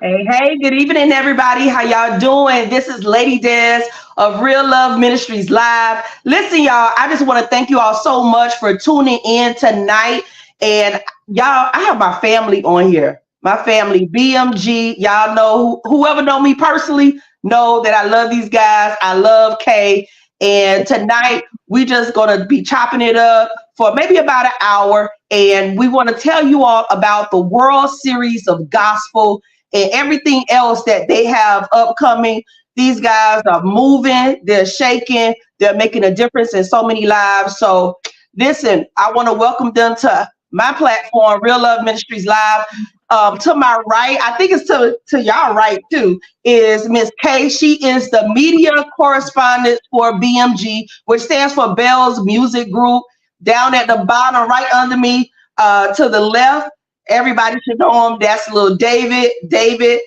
Hey, good evening, everybody. How y'all doing? This is Lady Des of Real Love Ministries Live. Listen, y'all, I just want to thank you all so much for tuning in tonight. And y'all, I have my family on here. My family, BMG. Y'all know, whoever know me personally, know that I love these guys. I love Kay. And tonight, we just going to be chopping it up for maybe about an hour. And we want to tell you all about the World Series of Gospel and everything else that they have upcoming. These guys are moving, they're shaking, they're making a difference in so many lives. So listen, I want to welcome them to my platform, Real Love Ministries Live. To my right, I think it's to y'all right too, is Miss Kay. She is the media correspondent for BMG, which stands for Bell's Music Group. Down at the bottom, right under me, to the left, everybody should know him. That's little David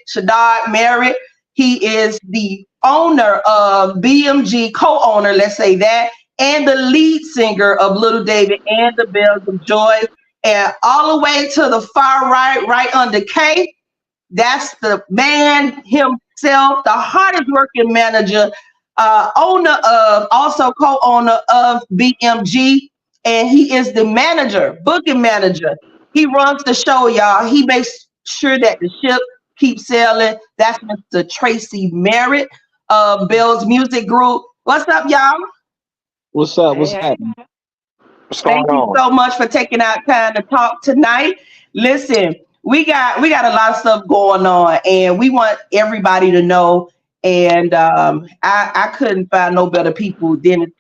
Shaddad Merritt. He is the owner of BMG, co-owner, let's say that, and the lead singer of Little David and the Bells of Joy. And all the way to the far right, right under K, that's the man himself, the hardest working manager, owner of, also co-owner of BMG, and he is the manager, booking manager. He runs the show, y'all. He makes sure that the ship keeps sailing. That's Mr. Tracy Merritt of Bell's Music Group. What's up, y'all? What's up? What's Hey, happening? What's going Thank you on? so much for taking out time to talk tonight. Listen, we got a lot of stuff going on, and we want everybody to know. And I couldn't find no better people than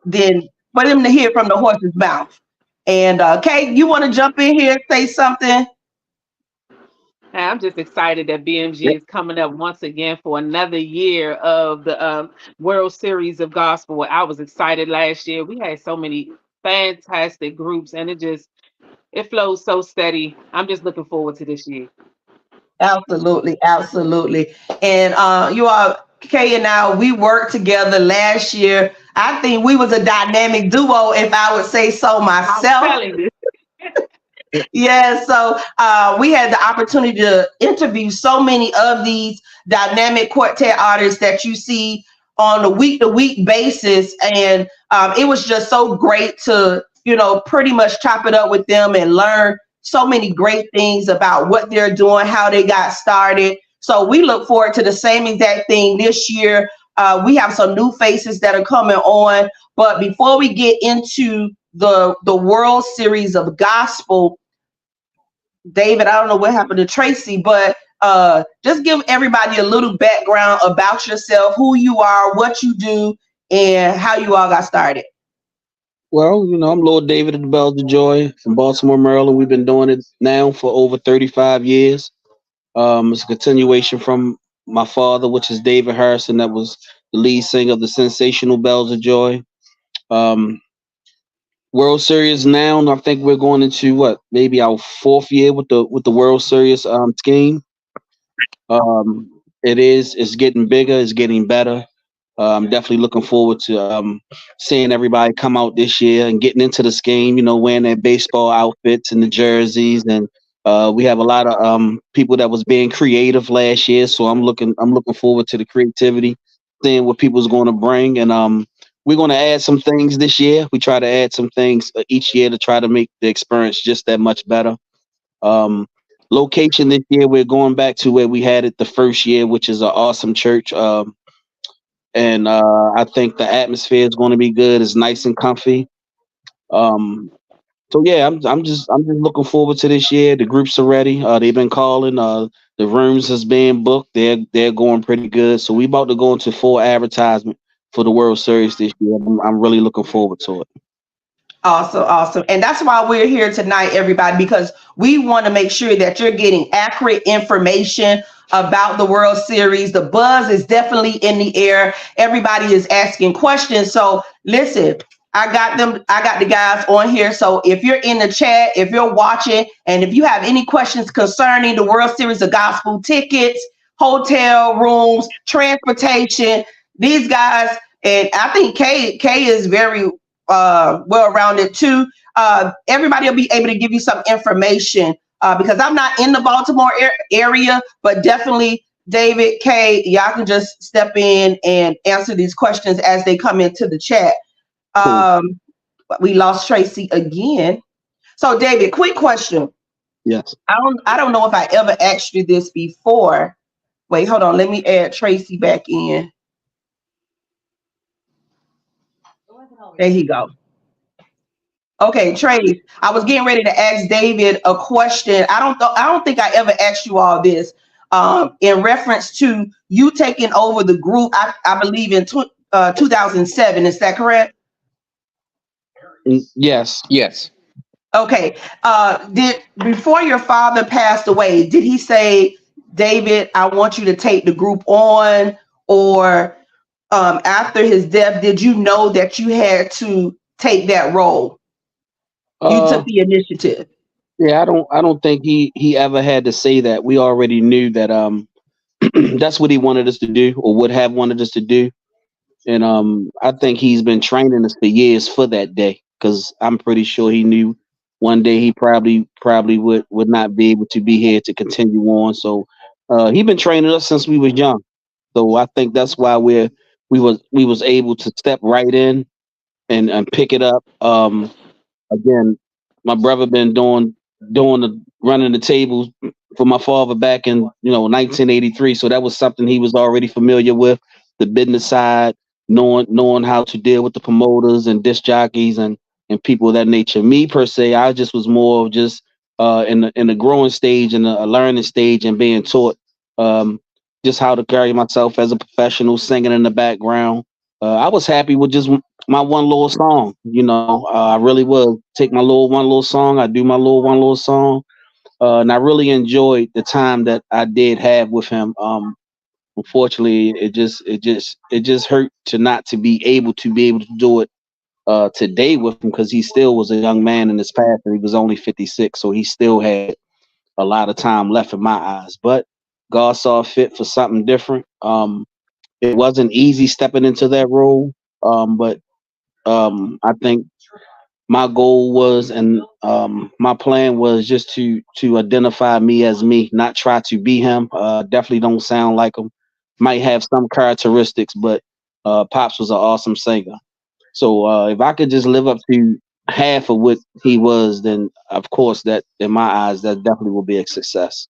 for them to hear from the horse's mouth. And Kate, you want to jump in here and say something? I'm just excited that Yeah. BMG is coming up once again for another year of the World Series of Gospel. I was excited last year. We had so many fantastic groups, and it flows so steady. I'm just looking forward to this year. Absolutely, absolutely. And you all, Kay and I, we worked together last year. I think we was a dynamic duo, if I would say so I'm myself. telling you. Yeah, so we had the opportunity to interview so many of these dynamic quartet artists that you see on a week to week basis. And it was just so great to, pretty much chop it up with them and learn so many great things about what they're doing, how they got started. So we look forward to the same exact thing this year. We have some new faces that are coming on. But before we get into the World Series of Gospel, David, I don't know what happened to Tracy, but just give everybody a little background about yourself, who you are, what you do, and how you all got started. Well, I'm Lord David of the Bells of Joy from Baltimore, Maryland. We've been doing it now for over 35 years. It's a continuation from my father, which is David Harrison, that was the lead singer of the sensational Bells of Joy. Um, World Series now, and I think we're going into what, maybe our fourth year with the World Series scheme. It's getting bigger, it's getting better. I'm definitely looking forward to seeing everybody come out this year and getting into this game, wearing their baseball outfits and the jerseys. And we have a lot of people that was being creative last year. So I'm looking forward to the creativity, seeing what people's going to bring. And we're going to add some things this year. We try to add some things each year to try to make the experience just that much better. Um, Location this year, we're going back to where we had it the first year, which is an awesome church. And I think the atmosphere is going to be good. It's nice and comfy. Um, so yeah, I'm just looking forward to this year. The groups are ready. They've been calling. The rooms is being booked. They're going pretty good. So we about to go into full advertisement for the World Series this year. I'm really looking forward to it. Awesome, awesome. And that's why we're here tonight, everybody, because we want to make sure that you're getting accurate information about the World Series. The buzz is definitely in the air. Everybody is asking questions. So listen, I got the guys on here. So if you're in the chat, if you're watching, and if you have any questions concerning the World Series of Gospel, tickets, hotel rooms, transportation, these guys, and I think Kay is very well rounded too. Everybody will be able to give you some information because I'm not in the Baltimore area, but definitely David, Kay, y'all can just step in and answer these questions as they come into the chat. Cool. But we lost Tracy again. So David, quick question. Yes. I don't know if I ever asked you this before. Wait, hold on. Let me add Tracy back in. There he go. Okay, Trace. I was getting ready to ask David a question. I don't think I ever asked you all this. In reference to you taking over the group, I believe in 2007. Is that correct? Yes. Yes. Okay. Did before your father passed away, did he say, David, I want you to take the group on? Or after his death, did you know that you had to take that role? You took the initiative. Yeah, I don't think he ever had to say that. We already knew that that's what he wanted us to do, or would have wanted us to do. And I think he's been training us for years for that day, because I'm pretty sure he knew one day he probably would not be able to be here to continue on. So he been training us since we was young. So I think that's why we was able to step right in and pick it up. Again, my brother been doing the running the tables for my father back in 1983. So that was something he was already familiar with, the business side, knowing how to deal with the promoters and disc jockeys and people of that nature. Me per se, I just was more of just in the growing stage and a learning stage, and being taught just how to carry myself as a professional, singing in the background. I was happy with just my one little song. I really would take my one little song. I do my one little song, and I really enjoyed the time that I did have with him. Unfortunately, it just hurt to not to be able to do it today with him, because he still was a young man in his past, and he was only 56, so he still had a lot of time left in my eyes. But God saw fit for something different. It wasn't easy stepping into that role, but I think my goal was, and my plan was, just to identify me as me, not try to be him. Definitely don't sound like him. Might have some characteristics, but Pops was an awesome singer. So if I could just live up to half of what he was, then of course that, in my eyes, that definitely will be a success.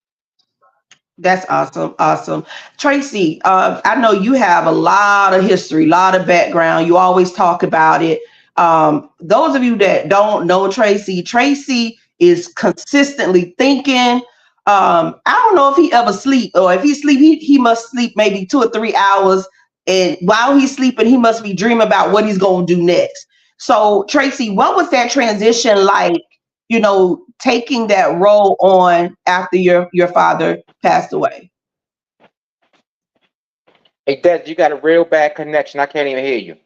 That's awesome. Awesome. Tracy, I know you have a lot of history, a lot of background. You always talk about it. Those of you that don't know Tracy, Tracy is consistently thinking. I don't know if he ever sleep, or if he sleep, he must sleep maybe 2 or 3 hours. And while he's sleeping, he must be dreaming about what he's going to do next. So Tracy, what was that transition like, taking that role on after your father passed away? Hey, Des, you got a real bad connection. I can't even hear you.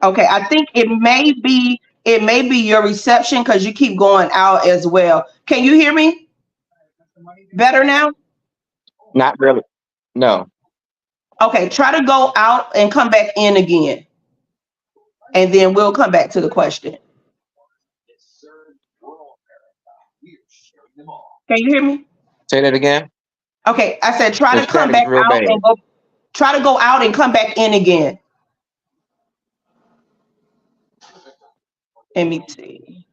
Okay, I think it may be your reception, because you keep going out as well. Can you hear me better now? Not really. No. Okay, try to go out and come back in again, and then we'll come back to the question. Can you hear me? Say that again. Okay, I said try The to come static is back real out bad. and go. Try to go out and come back in again. Let me see.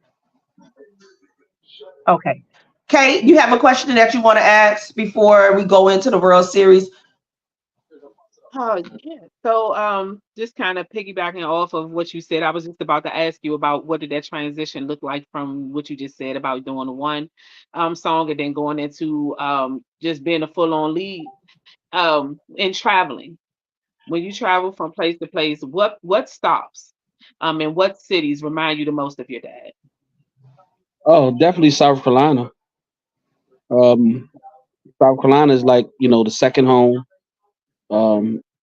Okay. Kate, you have a question that you want to ask before we go into the World Series? Oh, yeah. So, just kind of piggybacking off of what you said, I was just about to ask you about what did that transition look like from what you just said about doing one song and then going into just being a full-on lead and traveling. When you travel from place to place, what stops and what cities remind you the most of your dad? Oh, definitely South Carolina. Um, South Carolina is like, the second home.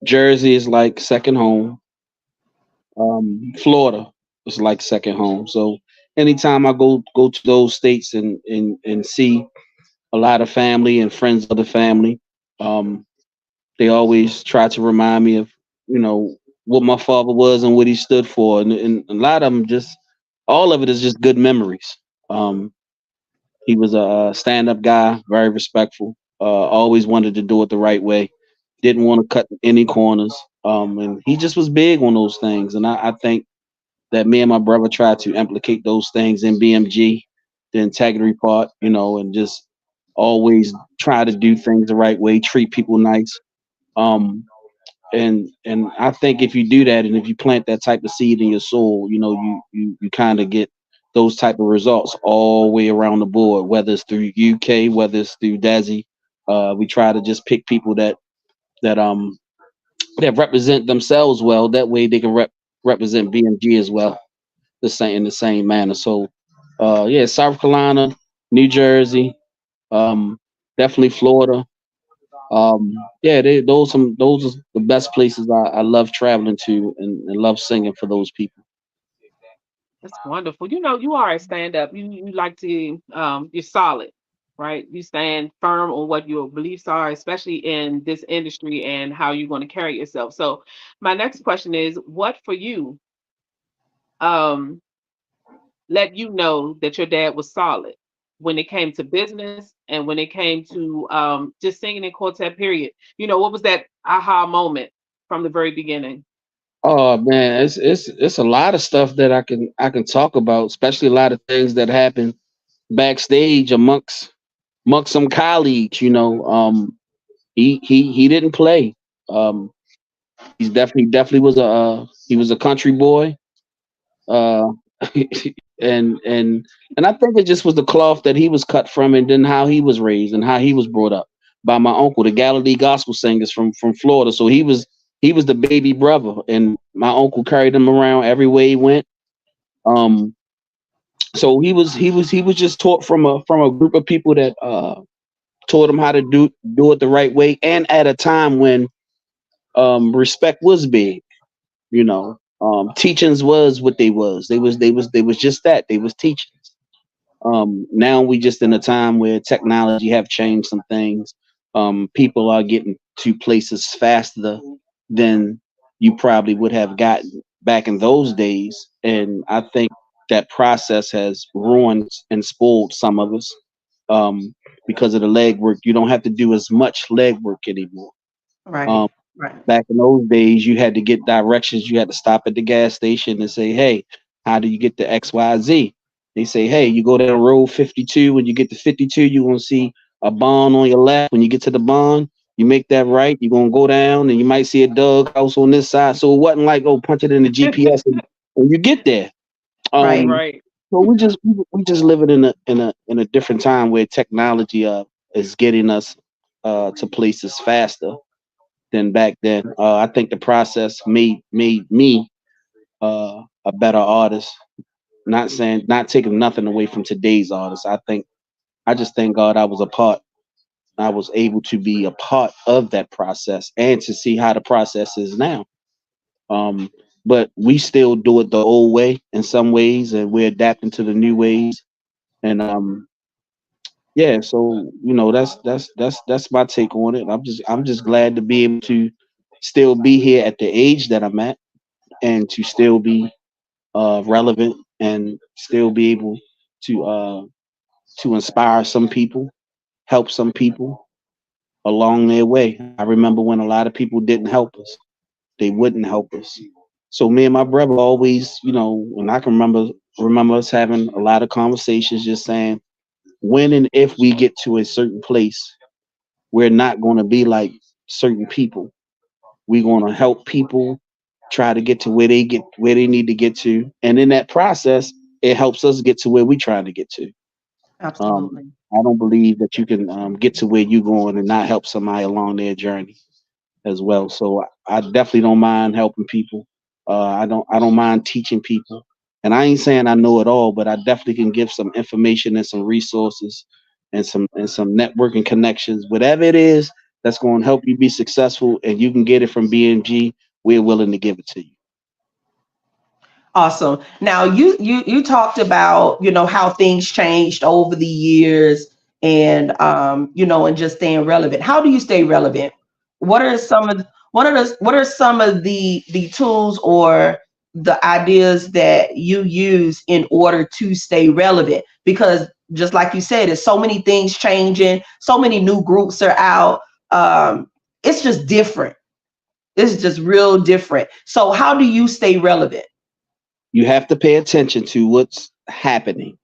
Jersey is like second home. Florida is like second home. So anytime I go to those states and see a lot of family and friends of the family, um, they always try to remind me of, what my father was and what he stood for, and a lot of them, just all of it is just good memories. Um, He was a stand-up guy, very respectful. Always wanted to do it the right way. Didn't want to cut any corners. And he just was big on those things. And I think that me and my brother tried to implicate those things in BMG, the integrity part, and just always try to do things the right way, treat people nice. Um, and I think if you do that and if you plant that type of seed in your soul, you kind of get those type of results all the way around the board, whether it's through UK, whether it's through Desi. We try to just pick people that that represent themselves well. That way they can represent BMG as well, the same in the same manner. So yeah, South Carolina, New Jersey, um, definitely Florida. Yeah, those are the best places I love traveling to and love singing for those people. That's wonderful. You know, you are a stand up. You like to you're solid, right? You stand firm on what your beliefs are, especially in this industry and how you're going to carry yourself. So my next question is, what for you um let you know that your dad was solid when it came to business and when it came to just singing in quartet period? You know, what was that aha moment from the very beginning? Oh man, it's a lot of stuff that I can talk about, especially a lot of things that happen backstage amongst some colleagues. He didn't play. Um, he's definitely was he was a country boy. Uh, and I think it just was the cloth that he was cut from, and then how he was raised and how he was brought up by my uncle, the Galilee gospel singers from Florida. So he was the baby brother, and my uncle carried him around everywhere he went. Um, so he was just taught from a group of people that taught him how to do it the right way, and at a time when respect was big. Teachings was what they was. They was just that. They was teachings. Now we just in a time where technology have changed some things. People are getting to places faster than you probably would have gotten back in those days, and I think that process has ruined and spoiled some of us, um, because of the legwork. You don't have to do as much legwork anymore. Right. Um, Right. Back in those days, you had to get directions. You had to stop at the gas station and say, "Hey, how do you get to XYZ?" They say, "Hey, you go down road 52. When you get to 52, you're gonna see a barn on your left. When you get to the barn, you make that right. You're gonna go down, and you might see a dog house on this side." So it wasn't like, "Oh, punch it in the GPS and you get there." Right. Um, Right. so we just living in a different time where technology is getting us to places faster than back then. I think the process made me a better artist. Not taking nothing away from today's artists. I just thank God I was a part. I was able to be a part of that process and to see how the process is now. Um, but we still do it the old way in some ways, and we're adapting to the new ways. And yeah, so that's my take on it. I'm just glad to be able to still be here at the age that I'm at, and to still be relevant and still be able to inspire some people, help some people along their way. I remember when a lot of people didn't help us, they wouldn't help us. So me and my brother always, and I can remember us having a lot of conversations, just saying when and if we get to a certain place, we're not going to be like certain people. We're going to help people try to get to where they need to get to, and in that process, it helps us get to where we trying to get to. Absolutely. I don't believe that you can get to where you're going and not help somebody along their journey as well. So I definitely don't mind helping people. I don't mind teaching people. And I ain't saying I know it all, but I definitely can give some information and some resources and some networking connections, whatever it is that's going to help you be successful and you can get it from BMG. We're willing to give it to you. Awesome. Now you talked about, how things changed over the years, and and just staying relevant. How do you stay relevant? What are some of the tools or the ideas that you use in order to stay relevant? Because just like you said, there's so many things changing, so many new groups are out. It's just different. It's just real different. So how do you stay relevant? You have to pay attention to what's happening.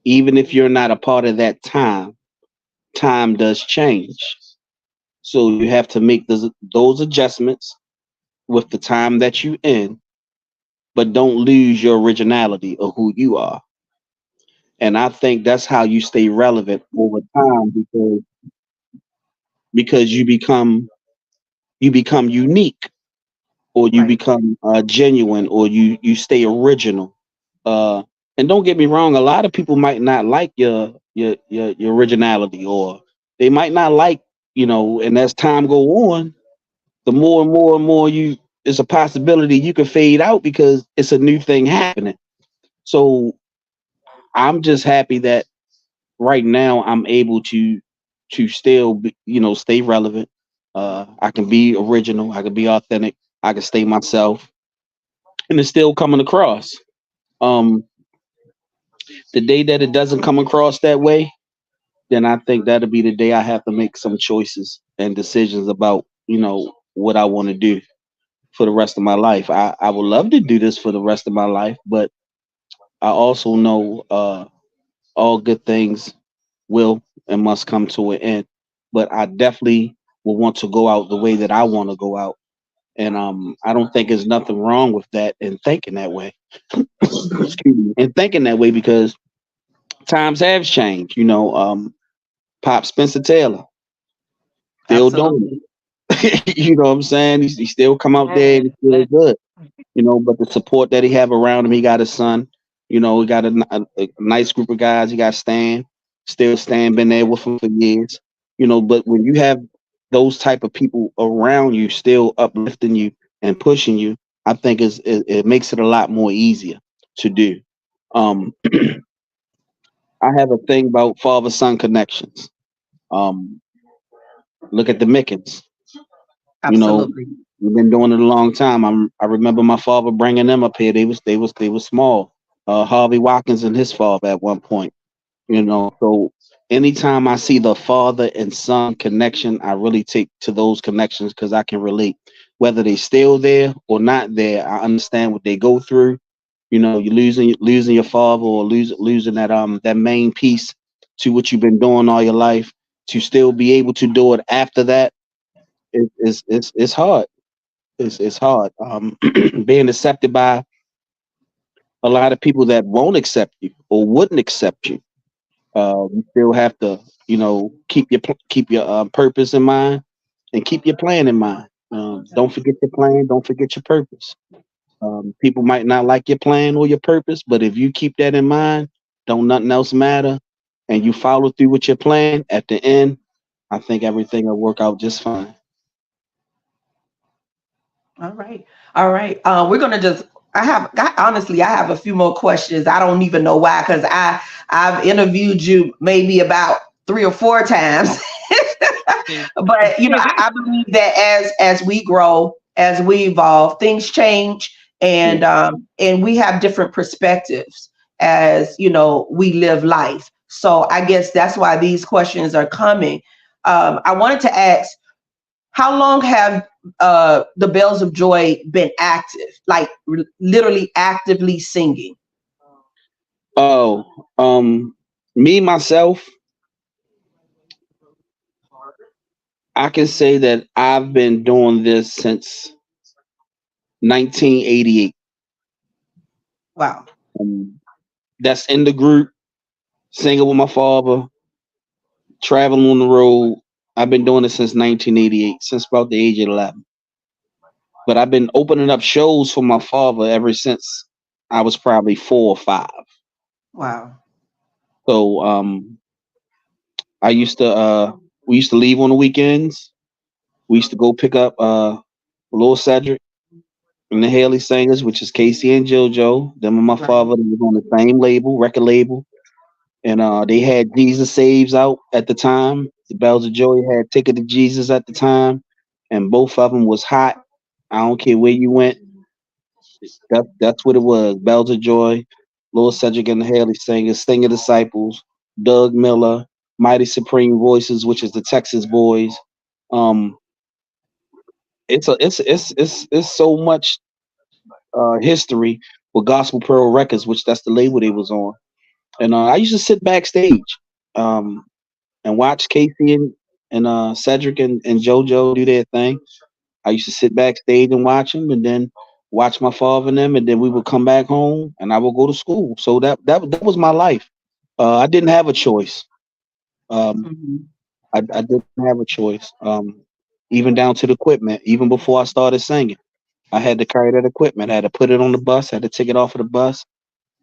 Even if you're not a part of that time, time does change. So you have to make those adjustments with the time that you in, but don't lose your originality of who you are. And I think that's how you stay relevant over time because you become unique, or you Right. become genuine, or you stay original. Uh, and don't get me wrong, a lot of people might not like your originality, or they might not like, and as time go on, the more and more and more it's a possibility you can fade out because it's a new thing happening. So I'm just happy that right now I'm able to still stay relevant. I can be original, I can be authentic, I can stay myself, and it's still coming across. Um, the day that it doesn't come across that way, then I think that'll be the day I have to make some choices and decisions about, what I want to do for the rest of my life. I would love to do this for the rest of my life, but I also know all good things will and must come to an end. But I definitely will want to go out the way that I want to go out. And I don't think there's nothing wrong with that and thinking that way. Excuse me. And thinking that way because times have changed. Pop Spencer Taylor still doing Absolutely. it. You know what I'm saying? He still come out there and he's still good. But the support that he have around him, he got his son. He got a nice group of guys. He got Stan, still Stan, been there with him for years. But when you have those type of people around you, still uplifting you and pushing you, I think it makes it a lot more easier to do. Um, I have a thing about father-son connections. Um, Look at the Mickens. You know, Absolutely. we've been doing it a long time. I remember my father bringing them up here. They was small. Harvey Watkins and his father at one point. So anytime I see the father and son connection, I really take to those connections because I can relate. Whether they still there or not there, I understand what they go through. You're losing your father, or losing that main piece to what you've been doing all your life. To still be able to do it after that, it's hard. It's hard. Being accepted by a lot of people that won't accept you or wouldn't accept you. You still have to, keep your purpose in mind and keep your plan in mind. Don't forget your plan. Don't forget your purpose. People might not like your plan or your purpose, but if you keep that in mind, don't nothing else matter, and you follow through with your plan. At the end, I think everything will work out just fine. All right. All right. We're gonna just. Honestly, I have a few more questions. I don't even know why, because I've interviewed you maybe about 3 or 4 times. But I believe that as we grow, as we evolve, things change, Yeah. and we have different perspectives as we live life. So I guess that's why these questions are coming. I wanted to ask, how long have the Bells of Joy been active, like literally actively singing? Oh, me myself, I can say that I've been doing this since 1988. Wow. Um, that's in the group, singing with my father, traveling on the road. I've been doing it since 1988, since about the age of 11. But I've been opening up shows for my father ever since I was probably 4 or 5. Wow. So I used to we used to leave on the weekends. We used to go pick up Lil Cedric and the Haley Singers, which is Casey and JoJo. Them and my Right. father, they was on the same label, record label. And they had Jesus Saves out at the time. The Bells of Joy had Ticket to Jesus at the time, and both of them was hot. I don't care where you went. That's what it was. Bells of Joy, Lord Cedric and the Haley Singers, Singer Disciples. Doug Miller, Mighty Supreme Voices, which is the Texas boys. Um, it's so much history with Gospel Pearl Records, which that's the label they was on. And I used to sit backstage um, and watch Casey and Cedric and JoJo do their thing. I used to sit backstage and watch them, and then watch my father and them, and then we would come back home, and I would go to school. So that was my life. I didn't have a choice. Um, Mhm. I didn't have a choice. Even down to the equipment. Even before I started singing, I had to carry that equipment. I had to put it on the bus. Had to take it off of the bus.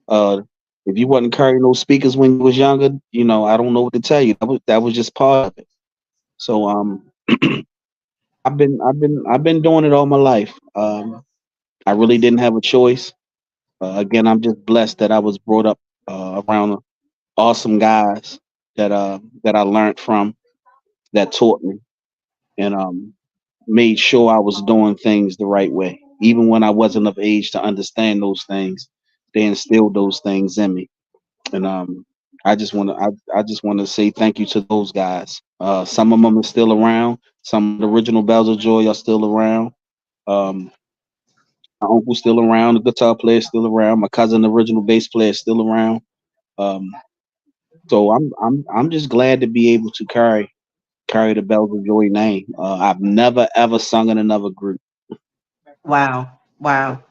Uh, if you wasn't carrying those speakers when you was younger, I don't know what to tell you. That was just part of it. So I've been doing it all my life. I really didn't have a choice. Again, I'm just blessed that I was brought up around awesome guys that I learned from, that taught me, and made sure I was doing things the right way. Even when I wasn't of age to understand those things, they instilled those things in me. And I just want to say thank you to those guys. Some of them are still around. Some of the original Bells of Joy are still around. Um, my uncle's still around. The guitar player's still around. My cousin, the original bass player, is still around. Um, so I'm just glad to be able to carry the Bells of Joy name. I've never ever sung in another group. Wow. Wow.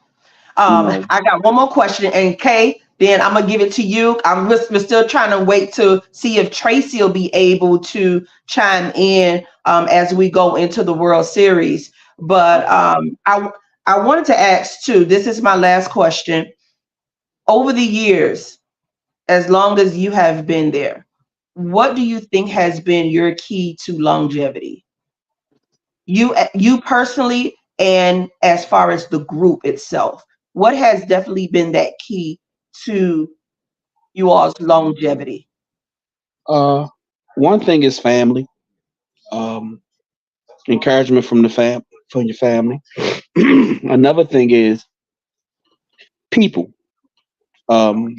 You know, I got one more question, and Kay, then I'm gonna give it to you. We're still trying to wait to see if Tracy will be able to chime in as we go into the World Series. But I wanted to ask too. This is my last question. Over the years, as long as you have been there, what do you think has been your key to longevity? You personally, and as far as the group itself, what has definitely been that key to you all's longevity? uh, one thing is family. Um, Encouragement from your family. Another thing is people. Um,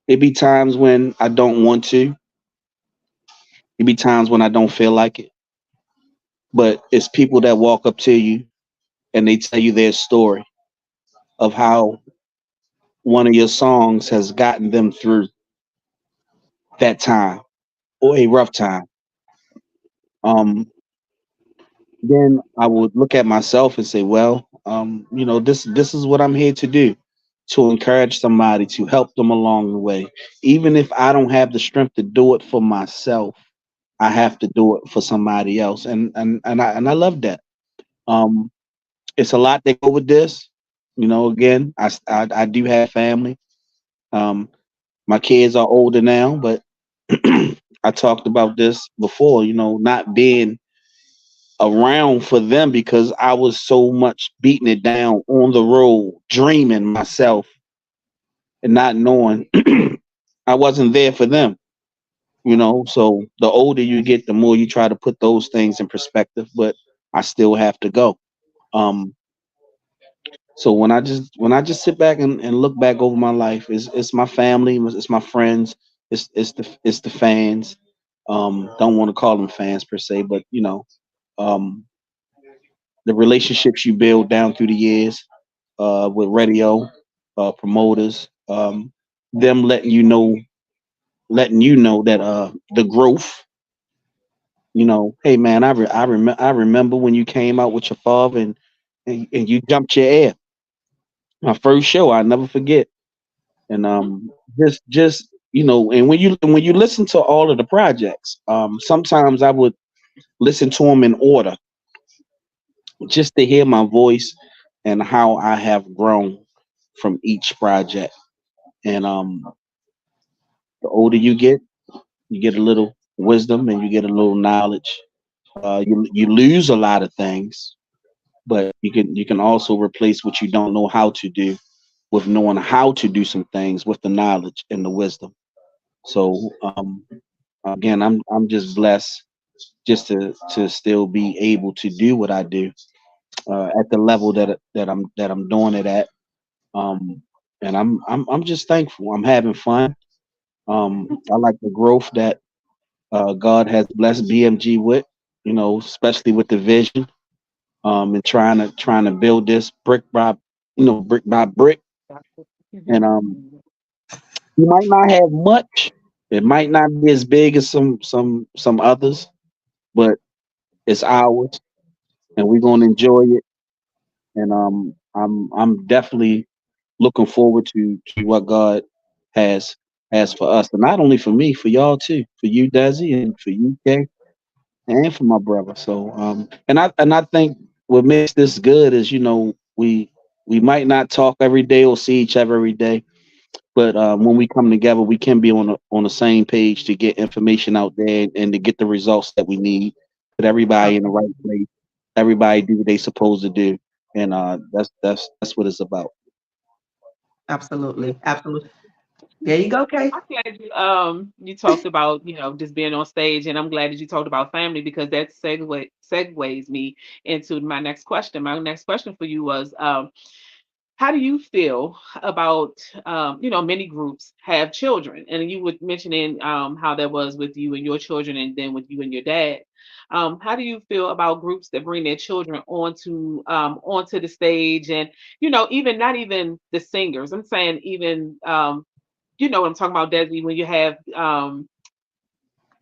it be times when I don't want to. It be times when I don't feel like it. But it's people that walk up to you and they tell you their story of how one of your songs has gotten them through that time or a rough time. Um, then I would look at myself and say, well, this is what I'm here to do, to encourage somebody, to help them along the way. Even if I don't have the strength to do it for myself, I have to do it for somebody else. And I love that. Um, it's a lot that go with this. Again, I do have family. Um, my kids are older now, but I talked about this before, not being around for them because I was so much beating it down on the road, dreaming myself and not knowing I wasn't there for them. So the older you get, the more you try to put those things in perspective, but I still have to go. Um, so when I just sit back and look back over my life, it's my family, it's my friends, it's the fans. Don't want to call them fans per se, but um, the relationships you build down through the years with radio promoters, them letting you know that the growth. Hey man, I remember when you came out with your father and you jumped your air. My first show, I never forget. And just and when you listen to all of the projects, sometimes I would listen to them in order just to hear my voice and how I have grown from each project. And the older you get a little wisdom and you get a little knowledge. You lose a lot of things, but you can also replace what you don't know how to do with knowing how to do some things with the knowledge and the wisdom. So again, I'm just blessed just to still be able to do what I do at the level that I'm doing it at. Um, and I'm just thankful. I'm having fun. I like the growth that God has blessed BMG with, especially with the vision, and trying to build this brick by brick. And you might not have much. It might not be as big as some others, but it's ours, and we're gonna enjoy it. And I'm definitely looking forward to what God has has for us, and not only for me, for y'all too, for you, Desi, and for you, Kay, and for my brother. So and I think what makes this good is we might not talk every day or see each other every day, but when we come together, we can be on the same page to get information out there and to get the results that we need. Put everybody in the right place. Everybody do what they supposed to do, and that's what it's about. Absolutely. Absolutely. There you go, Kay. I'm glad you talked about just being on stage, and I'm glad that you talked about family because that segues me into my next question. My next question for you was how do you feel about many groups have children, and you were mentioning how that was with you and your children, and then with you and your dad. How do you feel about groups that bring their children onto the stage, and even not even the singers? I'm saying even you know what I'm talking about, Desi, when you have They're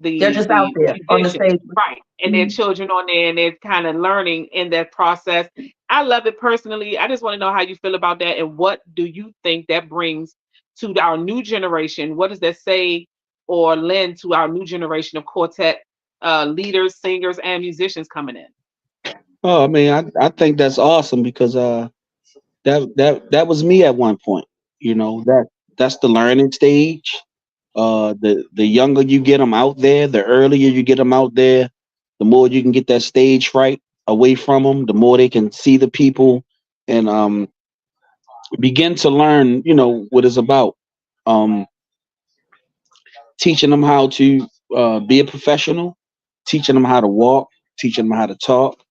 the just out the there on the musicians, stage. right, and their Mhm. children on there, and they're kind of learning in that process. I love it personally. I just want to know how you feel about that, and what do you think that brings to our new generation? What does that say or lend to our new generation of quartet leaders, singers, and musicians coming in? Oh, I mean, I think that's awesome because that was me at one point. That's the learning stage. The younger you get them out there, the earlier you get them out there, the more you can get that stage fright away from them. The more they can see the people and begin to learn, what it's about. Um, Teaching them how to be a professional, teaching them how to walk, teaching them how to talk,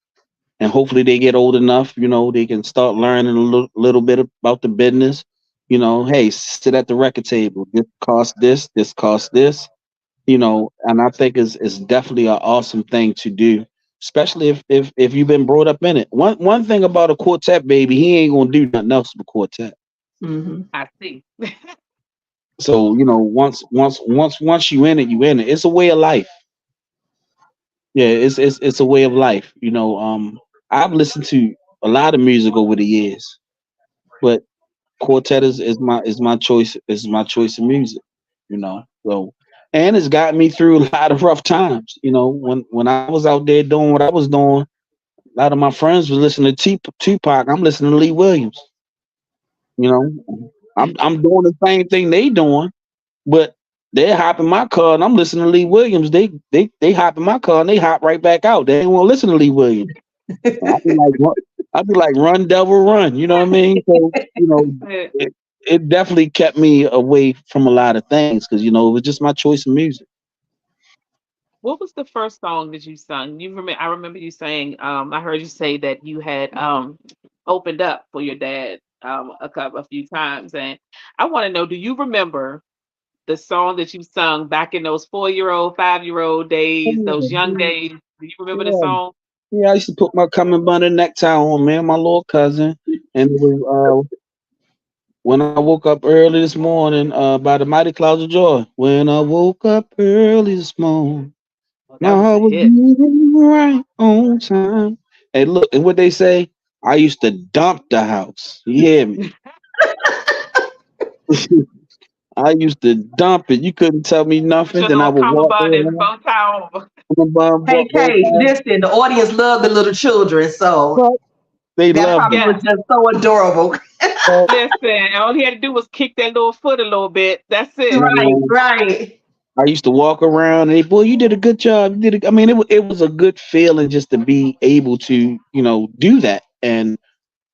and hopefully they get old enough, they can start learning a little bit about the business. Hey, sit at the record table. This costs this, and I think it's definitely an awesome thing to do, especially if you've been brought up in it. One thing about a quartet baby, he ain't gonna do nothing else but quartet. Mhm. I see. So, once you in it, you in it. It's a way of life. Yeah, it's a way of life. I've listened to a lot of music over the years, but quartet is my choice of music. So, and it's got me through a lot of rough times. When I was out there doing what I was doing, a lot of my friends was listening to Tupac. I'm listening to Lee Williams. You know, I'm doing the same thing they doing, but they're hopping my car and I'm listening to Lee Williams. They hop in my car and they hop right back out. They ain't want to listen to Lee Williams. I'd be like, I'd be like, run, devil, run. You know what I mean? So, it definitely kept me away from a lot of things because it was just my choice of music. What was the first song that you sung? You remember? I remember you saying. I heard you say that you had opened up for your dad a few times, and I want to know: do you remember the song that you sung back in those 4-year-old, 5-year-old days, those young days? Do you remember the Yeah, song? yeah. I used to put my coming bunny necktie on, man. My little cousin, and it was when I woke up early this morning, by the Mighty Clouds of Joy. When I woke up early this morning, Oh, my that was a heart was hit. beating right on time. And look, and what they say, I used to dump the house. You hear me? I used to dump it. You couldn't tell me With nothing. your Then I little would walk cummerbund and around. bow tie on. Hey, Both Kay, times. listen, the audience loved the little children, so But they that loved probably it. was Yes. just so adorable. But, Listen, all he had to do was kick that little foot a little bit. That's it. Right, man, right. I used to walk around and they, boy, you did a good job. You did. I mean, it was a good feeling just to be able to, do that. And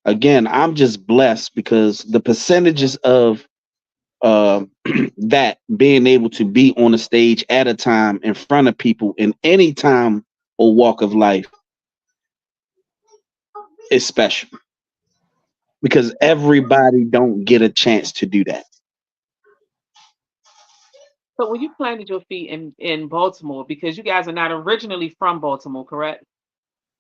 again, I'm just blessed because the percentages of uh, that being able to be on a stage at a time in front of people in any time or walk of life is special because everybody don't get a chance to do that. So when you planted your feet in Baltimore, because you guys are not originally from Baltimore, correct?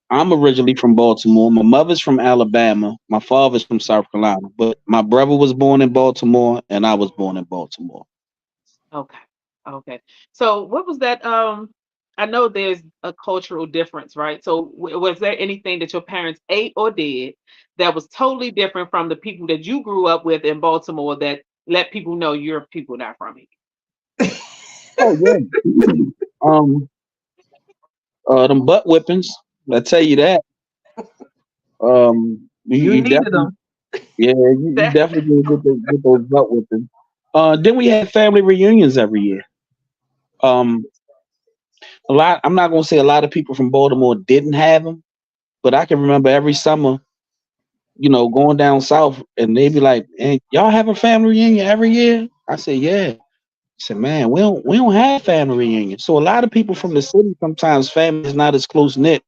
I'm originally from Baltimore. My mother's from Alabama. My father's from South Carolina. But my brother was born in Baltimore, and I was born in Baltimore. Okay. Okay. So what was that? I know there's a cultural difference, right? So was there anything that your parents ate or did that was totally different from the people that you grew up with in Baltimore that let people know you're people not from here? Oh yeah. um, them butt whippings. I tell you that. You You needed definitely, them. yeah, you That definitely did get those butt whippings. Then we had family reunions every year. Um, a lot. I'm not gonna say a lot of people from Baltimore didn't have them, but I can remember every summer, going down south, and they be like, "Hey, y'all have a family reunion every year?" I said, "Yeah." I said, "Man, we don't have family reunions." So a lot of people from the city, sometimes family is not as close knit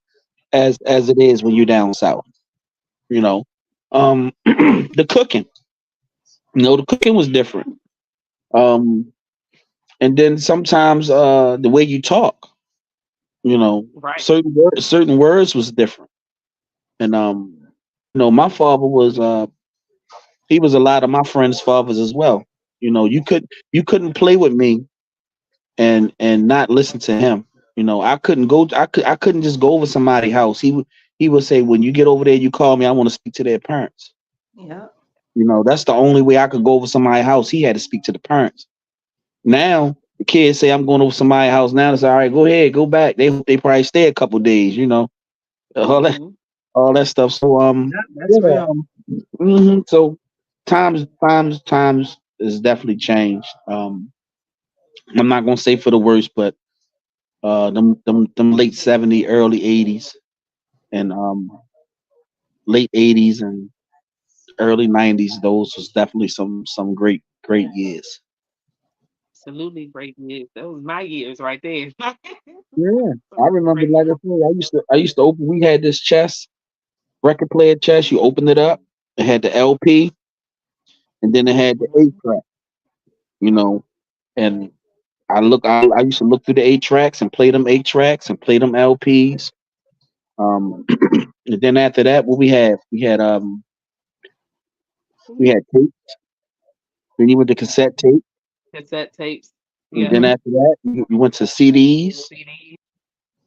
as it is when you're down south. You know, the cooking. The cooking was different. Um, and then sometimes the way you talk. right. Certain words was different. And my father was he was a lot of my friends' fathers as well. You couldn't play with me and not listen to him. I couldn't just go over somebody's house. He would say, when you get over there, you call me. I want to speak to their parents. Yeah. That's the only way I could go over somebody's house. He had to speak to the parents. Now the kids say I'm going over somebody's house. Now it's all right. Go ahead, go back. They probably stay a couple days. All that Hmm. all that stuff. So Yeah, that's yeah. real. So times has definitely changed. I'm not gonna say for the worst, but them late '70s, early '80s, and late '80s and early '90s. Those was definitely some great years. Absolutely great years. Those my years right there. Yeah, I Some remember. great Like I years. said, I used to open. We had this chest, record player chest. You opened it up. It had the LP, and then it had the Mhm. 8 track. You know, and I used to look through the 8 tracks and play them 8 tracks and play them LPs. And then after that, what we had? We had tape. Then you went to cassette tape. Cassette tapes. And Yeah. then Mhm. after that, you went to CDs. CDs.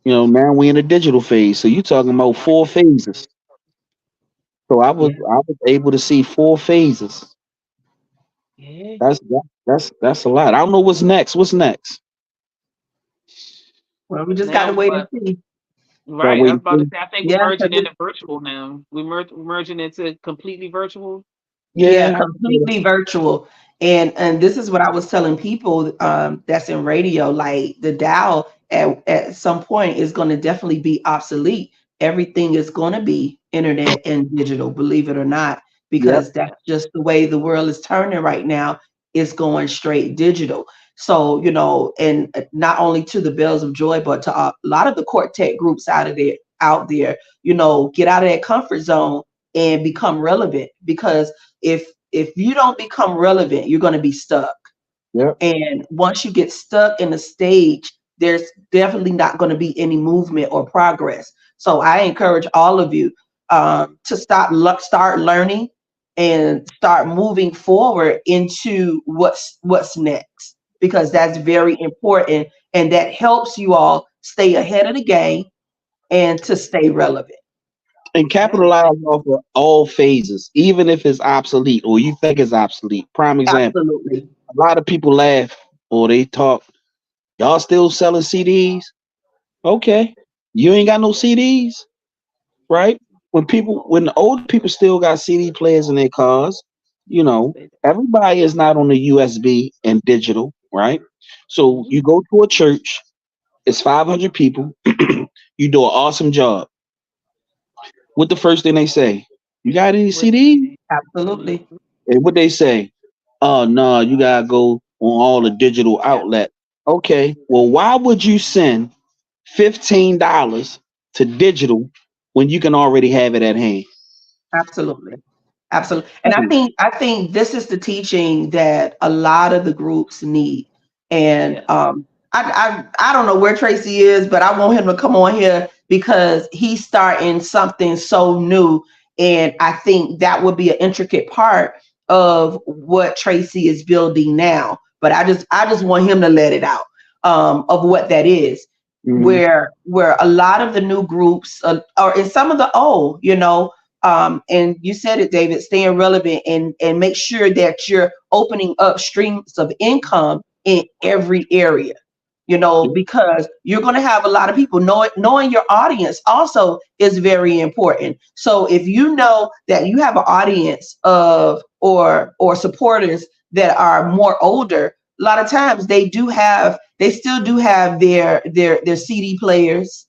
Now we in a digital phase. So you talking about Right. 4 phases. So I was Yeah. I was able to see 4 phases. Yeah. That's a lot. I don't know what's next. What's next? Well, we just got to Now wait and what? see. Got Right. I was wait. about to say, I think we're Yeah, merging 'cause into virtual now. We're merging into completely virtual. yeah, Yeah. completely virtual. And this is what I was telling people that's in radio, like the dial at some point is going to definitely be obsolete. Everything is going to be internet and digital, believe it or not, Yep. because that's just the way the world is turning right now. It's going straight digital. So, and not only to the Bells of Joy, but to a lot of the quartet groups out there, get out of that comfort zone and become relevant, because if you don't become relevant, you're going to be stuck. Yep. And once you get stuck in a stage, there's definitely not going to be any movement or progress. So I encourage all of you to start learning and start moving forward into what's next, because that's very important, and that helps you all stay ahead of the game and to stay relevant. And Yeah. capitalize off of all phases, even if it's obsolete or you think it's obsolete. Prime example. Absolutely. A lot of people laugh or they talk. Y'all still selling CDs? Okay. You ain't got no CDs, right? When the older people still got CD players in their cars, you Yes, know, they everybody is not on the USB and digital, right? So do. you go to a church, it's 500 people, you do an awesome job. What the first thing they say? You got any What? CD? Mhm. Absolutely. And what they say? Oh no, you gotta go on all the digital outlet. Okay, well, why would you send $15 to digital when you can already have it at hand? Absolutely. Absolutely. And I think this is the teaching that a lot of the groups need. And Yeah. I don't know where Tracy is, but I want him to come on here because he's starting something so new. And I think that would be an intricate part of what Tracy is building now. But I just want him to let it out of what that is. Mhm. Where a lot of the new groups or in some of the old, and you said it, David, staying relevant and make sure that you're opening up streams of income in every area, Yeah. because you're going to have a lot of people. Knowing your audience also is very important. So if you know that you have an audience of or supporters that are more older, a lot of times they still do have their CD players,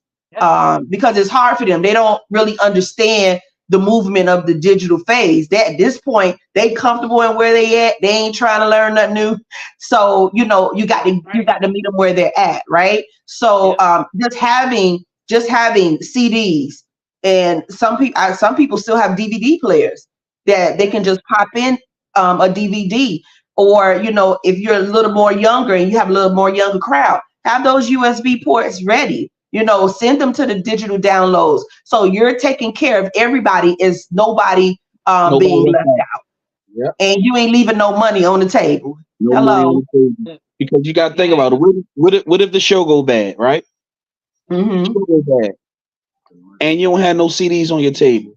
because it's hard for them. They don't really understand the movement of the digital phase. That at this point they comfortable in where they at. They ain't trying to learn nothing new. So you got to meet them where they're at, right? So Yep. just having CDs, and some people still have DVD players that they can just pop in a DVD, or if you're a little more younger and you have a little more younger crowd, have those USB ports ready. Send them to the digital downloads. So you're taking care of everybody. Is nobody being Nobody. left out, Yeah. and you ain't leaving no money on the table. No money Hello. on the table. Because you got to think Yeah. about it. What if the show go bad, right? Mm-hmm. Show go bad, and you don't have no CDs on your table.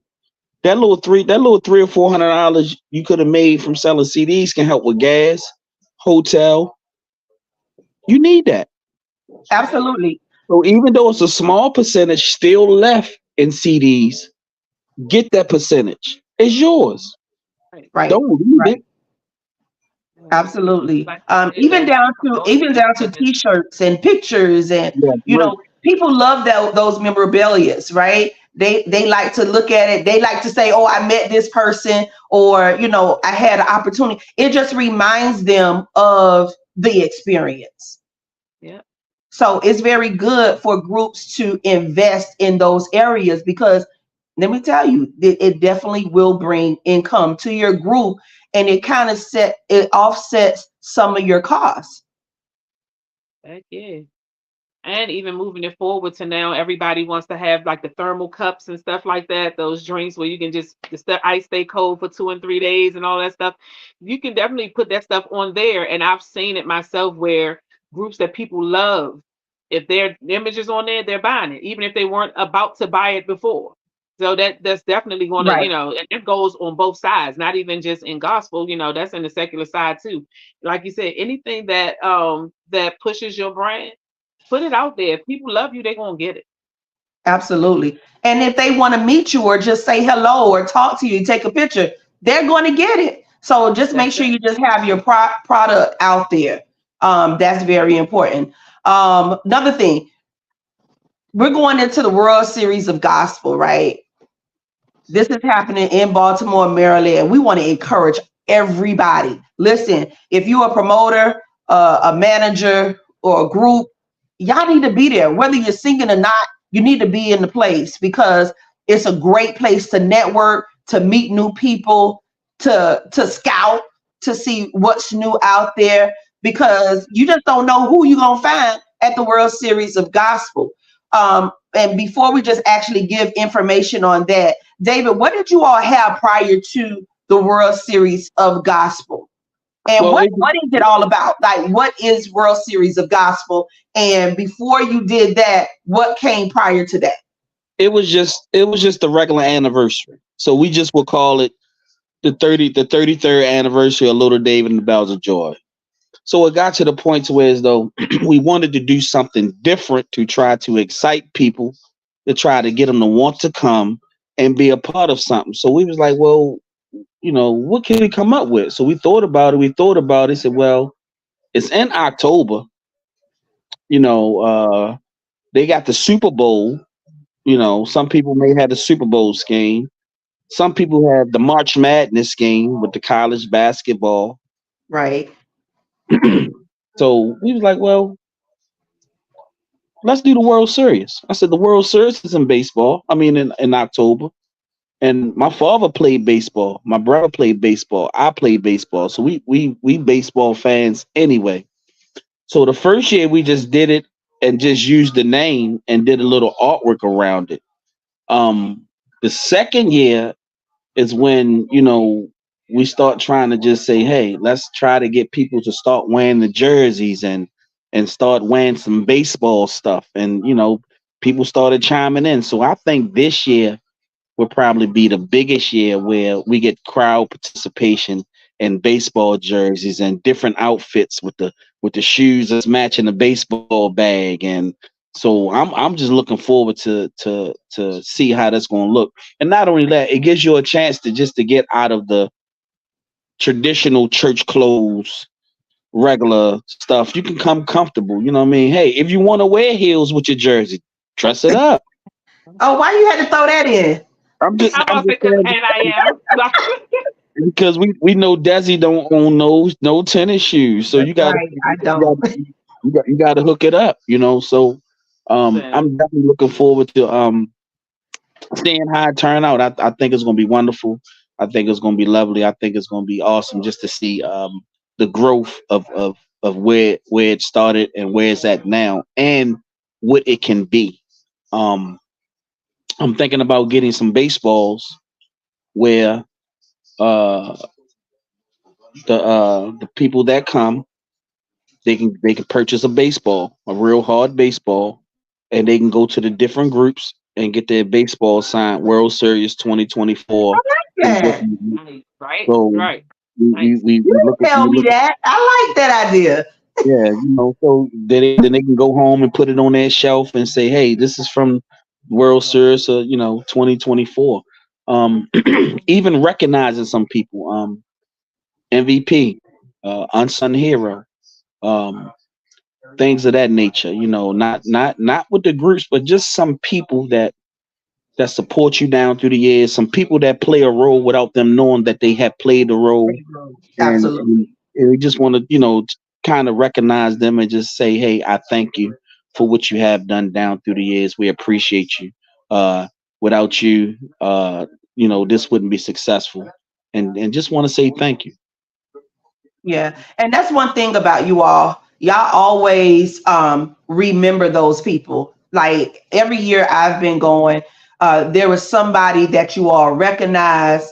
That little $300 or $400 you could have made from selling CDs can help with gas, hotel. You need that. Absolutely. So even though it's a small percentage still left in CDs, get that percentage. It's yours. Right. Right. Don't leave Right. it. Absolutely. Like you Even said, down to those even down to investments. T-shirts and pictures, and Yeah, merch. people love those memorabilias, right? They like to look at it. They like to say, "Oh, I met this person," or "I had an opportunity." It just reminds them of the experience. Yeah. So it's very good for groups to invest in those areas, because let me tell you, it definitely will bring income to your group, and it offsets some of your costs. Heck yeah. And even moving it forward to now, everybody wants to have like the thermal cups and stuff like that. Those drinks where you can just the ice stay cold for 2 and 3 days and all that stuff. You can definitely put that stuff on there. And I've seen it myself where groups that people love, if their image is on there, they're buying it, even if they weren't about to buy it before. So that's definitely going to, Right. and it goes on both sides, not even just in gospel. That's in the secular side too. Like you said, anything that pushes your brand, put it out there. If people love you, they're gonna get it. Absolutely. And if they want to meet you or just say hello or talk to you, take a picture, they're going to get it. So just make That's sure it. you just have your product out there. That's very important. Another thing, we're going into the World Series of Gospel, right? This is happening in Baltimore, Maryland, and we want to encourage everybody. Listen, if you're a promoter, a manager, or a group, y'all need to be there. Whether you're singing or not, you need to be in the place, because it's a great place to network, to meet new people, to scout, to see what's new out there, because you just don't know who you're gonna find at the World Series of Gospel. And before we just actually give information on that, David, what did you all have prior to the World Series of Gospel? And Well, what is it all about? Like, what is World Series of Gospel? And before you did that, what came prior to that? it was just the regular anniversary. So we just would call it the 33rd anniversary of Little David and the Bells of Joy. So it got to the point to where as though we wanted to do something different to try to excite people, to try to get them to want to come and be a part of something. So we was like, well, what can we come up with? So we thought about it. Said, well, it's in October. They got the Super Bowl. Some people may have the Super Bowl scheme. Some people have the March Madness scheme with the college basketball. Right. So we was like, well, let's do the World Series. I said the World Series is in baseball. I mean, in October. And my father played baseball. My brother played baseball. I played baseball. So we baseball fans anyway. So the first year we just did it and just used the name and did a little artwork around it. The second year is when, we start trying to just say, hey, let's try to get people to start wearing the jerseys and start wearing some baseball stuff. And, people started chiming in. So I think this year will probably be the biggest year where we get crowd participation in baseball jerseys and different outfits with the shoes that's matching the baseball bag. And so I'm just looking forward to see how that's going to look. And not only that, it gives you a chance to get out of the traditional church clothes, regular stuff. You can come comfortable. You know what I mean? Hey, if you want to wear heels with your jersey, dress it up. Oh, why you had to throw that in? I'm just Because saying, and I am. because we know Desi don't own no tennis shoes, so you got Right, I don't. you got to hook it up. So I'm definitely looking forward to seeing how it turn out. I think it's gonna be wonderful. I think it's gonna be lovely. I think it's gonna be awesome just to see the growth of where it started and where it's at now and what it can be. Um, I'm thinking about getting some baseballs where uh the people that come, they can purchase a baseball, a real hard baseball, and they can go to the different groups and get their baseball signed World Series 2024 in Yeah. different groups. Nice, right? So Right. we Nice. we looking Tell me that. I like that idea. yeah, so then they can go home and put it on their shelf and say, hey, this is from World Series 2024. Even recognizing some people, MVP, unsung hero, um, things of that nature. Not with the groups, but just some people that support you down through the years. Some people that play a role without them knowing that they have played a role, and, Absolutely. and we just want to kind of recognize them and just say, hey, I thank you for what you have done down through the years. We appreciate you. Without you, this wouldn't be successful, and just want to say thank you. Yeah. And that's one thing about you all. Y'all always remember those people. Like every year I've been going, there was somebody that you all recognized,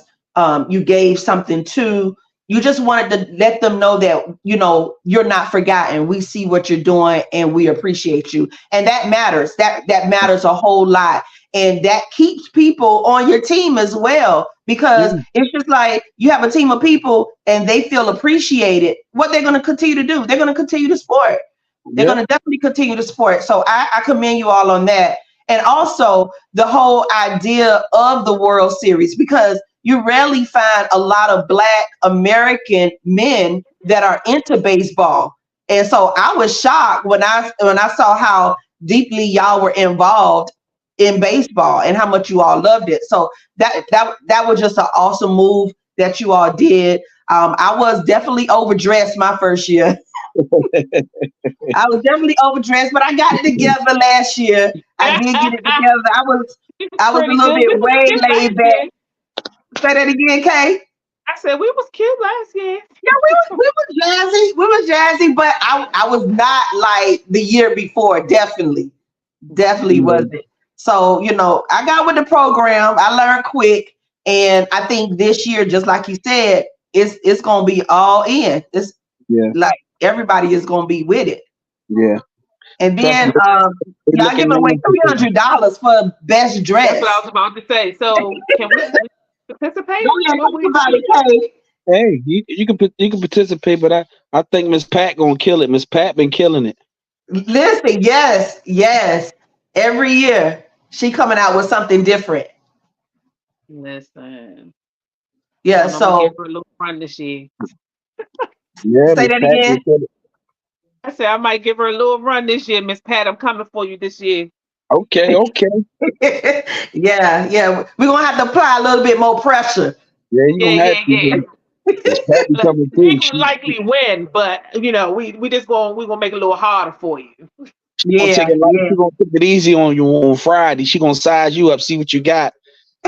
you gave something to. You just wanted to let them know that, you're not forgotten. We see what you're doing and we appreciate you. And that matters. That matters a whole lot. And that keeps people on your team as well, because Yeah, it's just like you have a team of people and they feel appreciated. What they're going to continue to do, they're going to continue to support. They're yeah, going to definitely continue to support. So I commend you all on that. And also the whole idea of the World Series, because you rarely find a lot of Black American men that are into baseball. And so I was shocked when I saw how deeply y'all were involved in baseball and how much you all loved it. So that was just an awesome move that you all did. I was definitely overdressed my first year. I was definitely overdressed, but I got it together last year. I did get it together. I was a Pretty little good. bit We was way cute laid last back. year. Say that again, Kay. I said we was cute last year. Yeah, we was jazzy. We was jazzy, but I was not like the year before. Definitely yeah, wasn't. So, I got with the program. I learned quick. And I think this year, just like you said, it's gonna be all in. It's yeah, like everybody is gonna be with it. yeah. And Trust me, then they y'all looking giving away now because $300 for best That's what I dress. was about to say. So can we participate? Go ahead, What talk we about it, Kay. hey, you can participate, but I think Miss Pat gonna kill it. Miss Pat been killing it. Listen, yes. Every year she coming out with something different. listen? Yeah, I'm gonna give so her a little run this year. Yeah, say Miss that Pat been again. killing it. I said I might give her a little run this year, Miss Pat. I'm coming for you this year. Okay, okay. Yeah. We're gonna have to apply a little bit more pressure. Yeah, you Yeah, gonna have yeah, yeah. to. Miss Pat be Look, coming we through. ain't gonna likely win, but we just gonna make it a little harder for you. She gonna take Yeah, it light. yeah. She gonna take it easy on you on Friday. She gonna size you up, see what you got.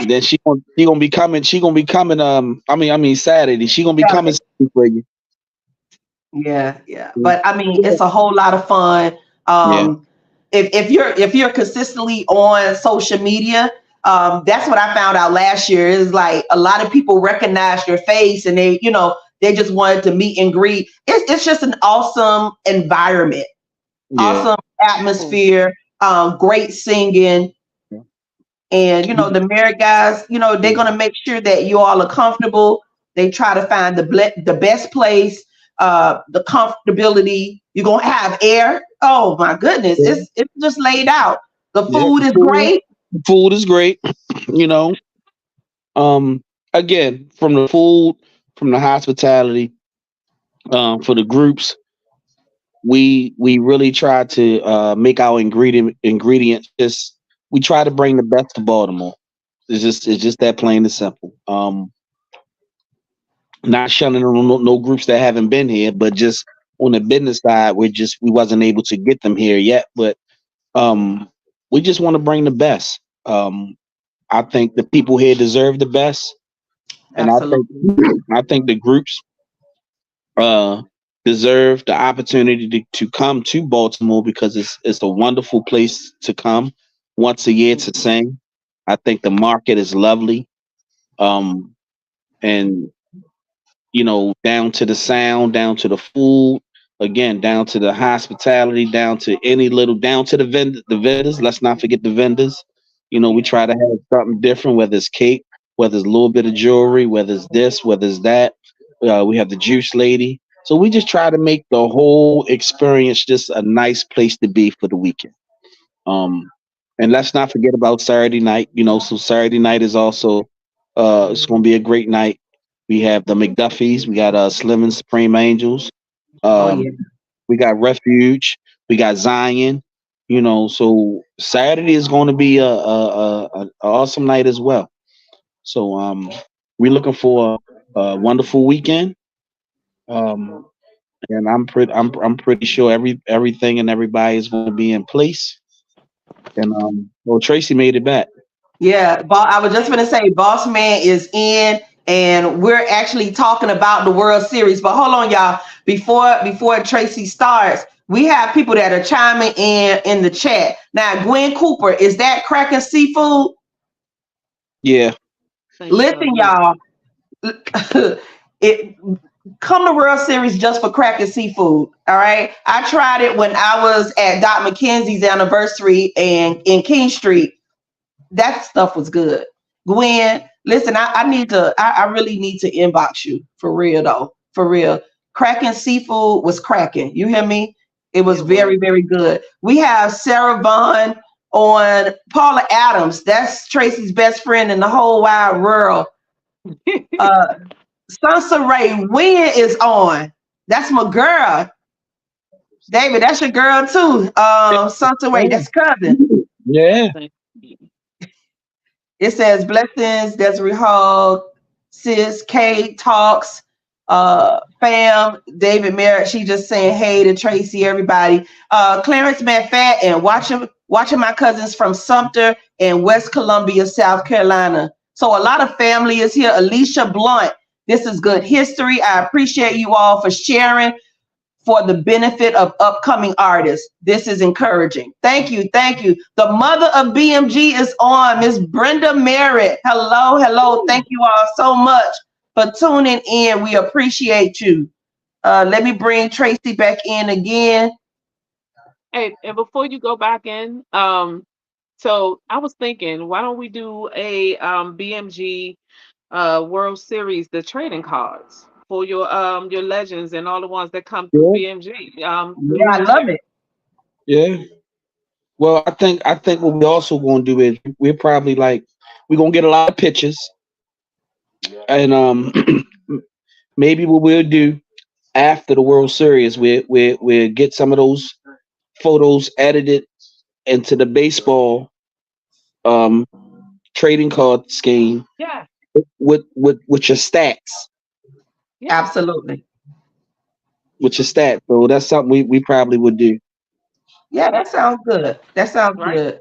Then she gonna be coming. She gonna be coming. I mean Saturday. She gonna be coming for you. Yeah. But I mean, it's a whole lot of fun. Yeah, If you're consistently on social media, that's what I found out last year. Is like a lot of people recognize your face, and they just wanted to meet and greet. It's just an awesome environment, yeah, awesome atmosphere, great singing. And the married guys, they're gonna make sure that you all are comfortable. They try to find the best place, the comfortability. You're gonna have air. Oh my goodness, it's just laid out. The yeah. food is great. The food is great. You know, um, again, from the food, from the hospitality, for the groups, we really try to make our ingredients. Just we try to bring the best to Baltimore. It's just that plain and simple. Not shunning on no groups that haven't been here, but just on the business side, we wasn't able to get them here yet. But um, we just want to bring the best. I think the people here deserve the best, and Absolutely. I think the groups uh, deserve the opportunity to come to Baltimore because it's a wonderful place to come once a year to sing. I think the market is lovely, um, and down to the sound, down to the food, again, down to the hospitality, down to down to the vendors. Let's not forget the vendors. We try to have something different, whether it's cake, whether it's a little bit of jewelry, whether it's this, whether it's that. We have the juice lady. So we just try to make the whole experience just a nice place to be for the weekend. Um, and let's not forget about Saturday night. So Saturday night is also it's going to be a great night. We have the McDuffies. We got Slim and Supreme Angels. Oh yeah. Um, we got Refuge. We got Zion. So Saturday is going to be a awesome night as well. So we're looking for a wonderful weekend. Um, and I'm pretty sure everything and everybody is going to be in place. And well, Tracy made it back. Yeah, I was just gonna say, Boss Man is in, and we're actually talking about the World Series. But hold on, y'all. Before Tracy starts, we have people that are chiming in the chat. Now, Gwen Cooper, is that Kraken Seafood? Yeah, Think so, Listen, yeah. y'all. It come to World Series just for Kraken Seafood. All right. I tried it when I was at Doc McKenzie's anniversary and in King Street. That stuff was good. Gwen, listen, I really need to inbox you for real though. For real. Cracking seafood was cracking. You hear me? It was It was. very, very good. We have Sarah Vaughn on Paula Adams. That's Tracy's best friend in the whole wide world. Uh Sansa Ray Wynn is on. That's my girl. David, that's your girl too. Sansa Ray, that's cousin. yeah. Thank you. It says blessings, Desiree Hall, sis, Kate talks, fam, David Merritt. She just saying hey to Tracy, everybody. Clarence McFadden, watching my cousins from Sumter and West Columbia, South Carolina. So a lot of family is here. Alicia Blunt, this is good history. I appreciate you all for sharing for the benefit of upcoming artists. This is encouraging. Thank you. Thank you. The mother of BMG is on, Miss Brenda Merritt. Hello, hello. Thank you all so much for tuning in. We appreciate you. Let me bring Tracy back in again. Hey, and before you go back in, so I was thinking, why don't we do a BMG World Series, the trading cards for your legends and all the ones that come through Yeah, BMG Yeah, through I this love year. it. yeah. Well, I think what we also going to do is we're probably like we're gonna get a lot of pictures, and maybe what we'll do after the World Series, we get some of those photos edited into the baseball um trading card scheme Yeah, with your stats, yeah. Absolutely. with your stats. So that's something we probably would do. Yeah, that sounds good. That sounds Right, good.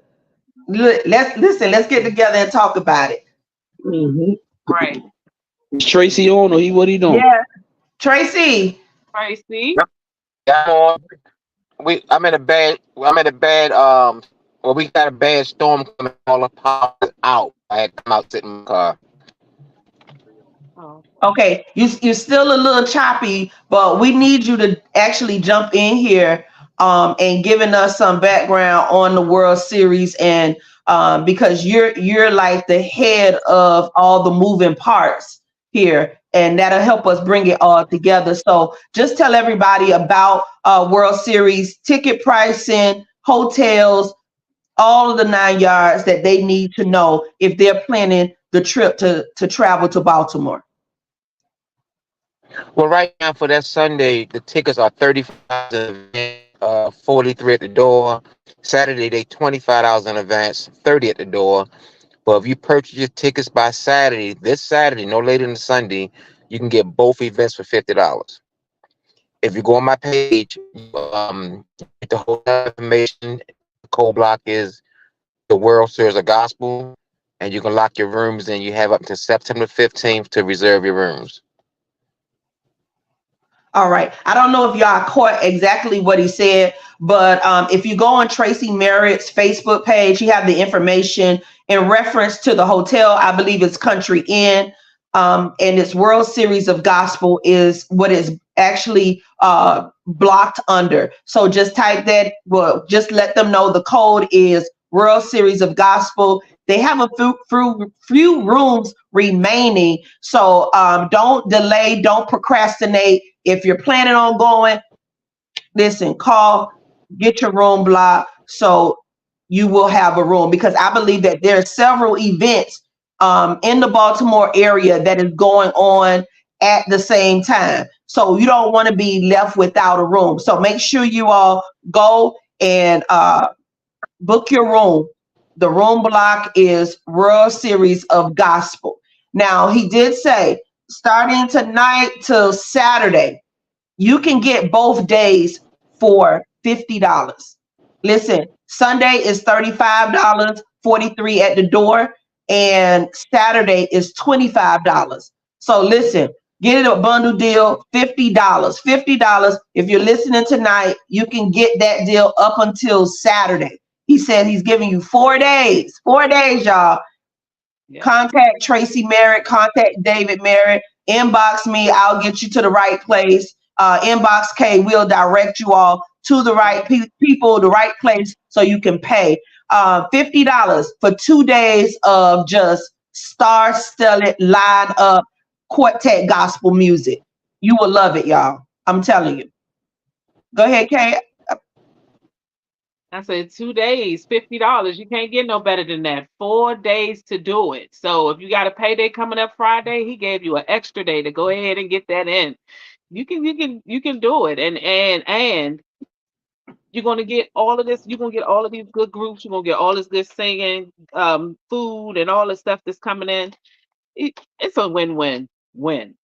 Let's listen. Let's get together and talk about it. Hmm. right. Is Tracy on or what he doing? Yeah, Tracy. Tracy. Yeah, I'm in a bad. Well, we got a bad storm coming. All the power is out. I had to come out, sit in my car. Oh, Okay, you're still a little choppy, but we need you to actually jump in here and giving us some background on the World Series and because you're like the head of all the moving parts here, and that'll help us bring it all together. So just tell everybody about World Series ticket pricing, hotels, all of the 9 yards that they need to know if they're planning the trip to travel to Baltimore. Well, right now for that Sunday, the tickets are $35 in advance, 43 at the door. Saturday they $25 in advance, 30 at the door. But if you purchase your tickets by Saturday, this Saturday, no later than Sunday, you can get both events for $50. If you go on my page, get the whole information. The code block is the World Series of Gospel, and you can lock your rooms and you have up to September 15th to reserve your rooms. All right. I don't know if y'all caught exactly what he said, but if you go on Tracy Merritt's Facebook page, he have the information in reference to the hotel. I believe it's Country Inn, and its World Series of Gospel is what is actually blocked under. So just type that. Well, just let them know the code is World Series of Gospel. They have a few rooms remaining, so don't delay, don't procrastinate. If you're planning on going, listen, call, get your room blocked so you will have a room, because I believe that there are several events in the Baltimore area that is going on at the same time. So you don't want to be left without a room. So make sure you all go and book your room. The room block is World Series of Gospel. Now, he did say starting tonight till Saturday, you can get both days for $50. Listen, Sunday is $35, 43 at the door, and Saturday is $25. So listen, get it a bundle deal, $50. $50. If you're listening tonight, you can get that deal up until Saturday. He said he's giving you 4 days. 4 days, y'all. yeah. Contact Tracy Merritt, contact David Merritt, inbox me. I'll get you to the right place. Inbox K will direct you all to the right people, the right place, so you can pay. $50 for 2 days of just star-studded line up quartet gospel music. You will love it, y'all. I'm telling you. Go ahead, Kay. I said 2 days, $50. You can't get no better than that. 4 days to do it. So if you got a payday coming up Friday, he gave you an extra day to go ahead and get that in. You can do it. And you're gonna get all of this, you're gonna get all of these good groups, you're gonna get all this good singing, food and all the stuff that's coming in. It's a win-win-win.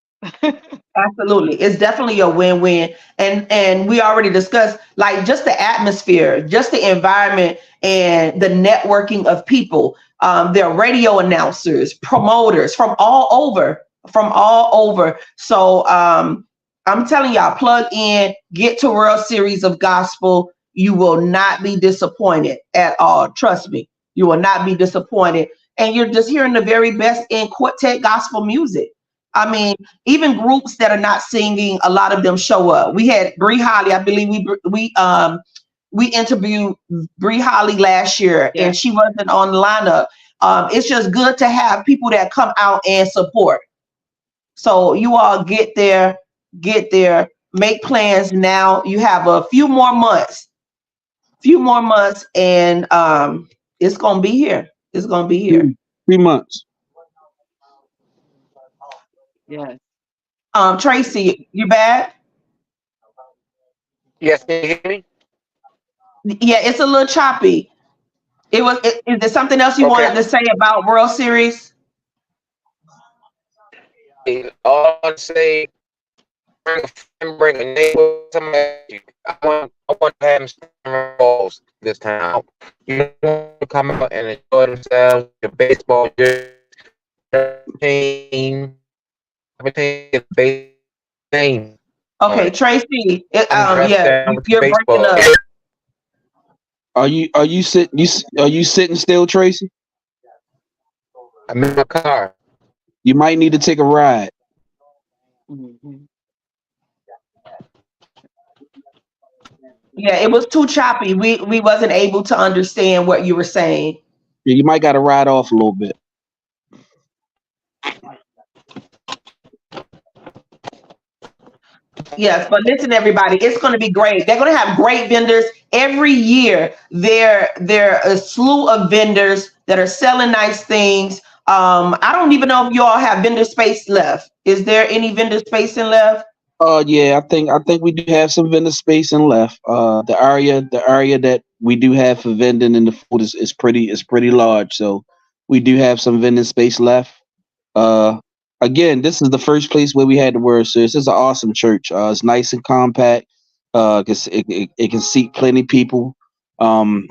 Absolutely. It's definitely a win-win. And we already discussed like just the atmosphere, just the environment and the networking of people. There are radio announcers, promoters from all over, So I'm telling y'all, plug in, get to World Series of Gospel. You will not be disappointed at all. Trust me, you will not be disappointed. And you're just hearing the very best in quartet gospel music. I mean, even groups that are not singing, a lot of them show up. We had Bree Holly. I believe we interviewed Bree Holly last year, Yeah. and she wasn't on the lineup. It's just good to have people that come out and support. So you all get there, make plans now. You have a few more months, and it's gonna be here. It's gonna be here. 3 months. Yes. Tracy, you back? Yes, can you hear me? Yeah, it's a little choppy. Is there something else you wanted Okay. to say about World Series? All I say, bring a friend, bring a neighbor, somebody. I want to have some balls this time. You know, come out and enjoy themselves. The baseball team, everything is base name. Okay, Tracy. Dress Yeah, down with the you're breaking baseball. up. Are you sitting still, Tracy? I'm in my car. You might need to take a ride. Mhm. Yeah, it was too choppy. We wasn't able to understand what you were saying. Yeah, you might got to ride off a little bit. Yes, but listen, everybody, it's going to be great. They're going to have great vendors every year. There are a slew of vendors that are selling nice things. I don't even know if you all have vendor space left. Is there any vendor space in left? Yeah, I think we do have some vendor space and left. The area that we do have for vending in the food is pretty large. So we do have some vending space left. Uh, Again, this is the first place where we had the word service. This is an awesome church. It's nice and compact. 'Cause it can seat plenty people. Um,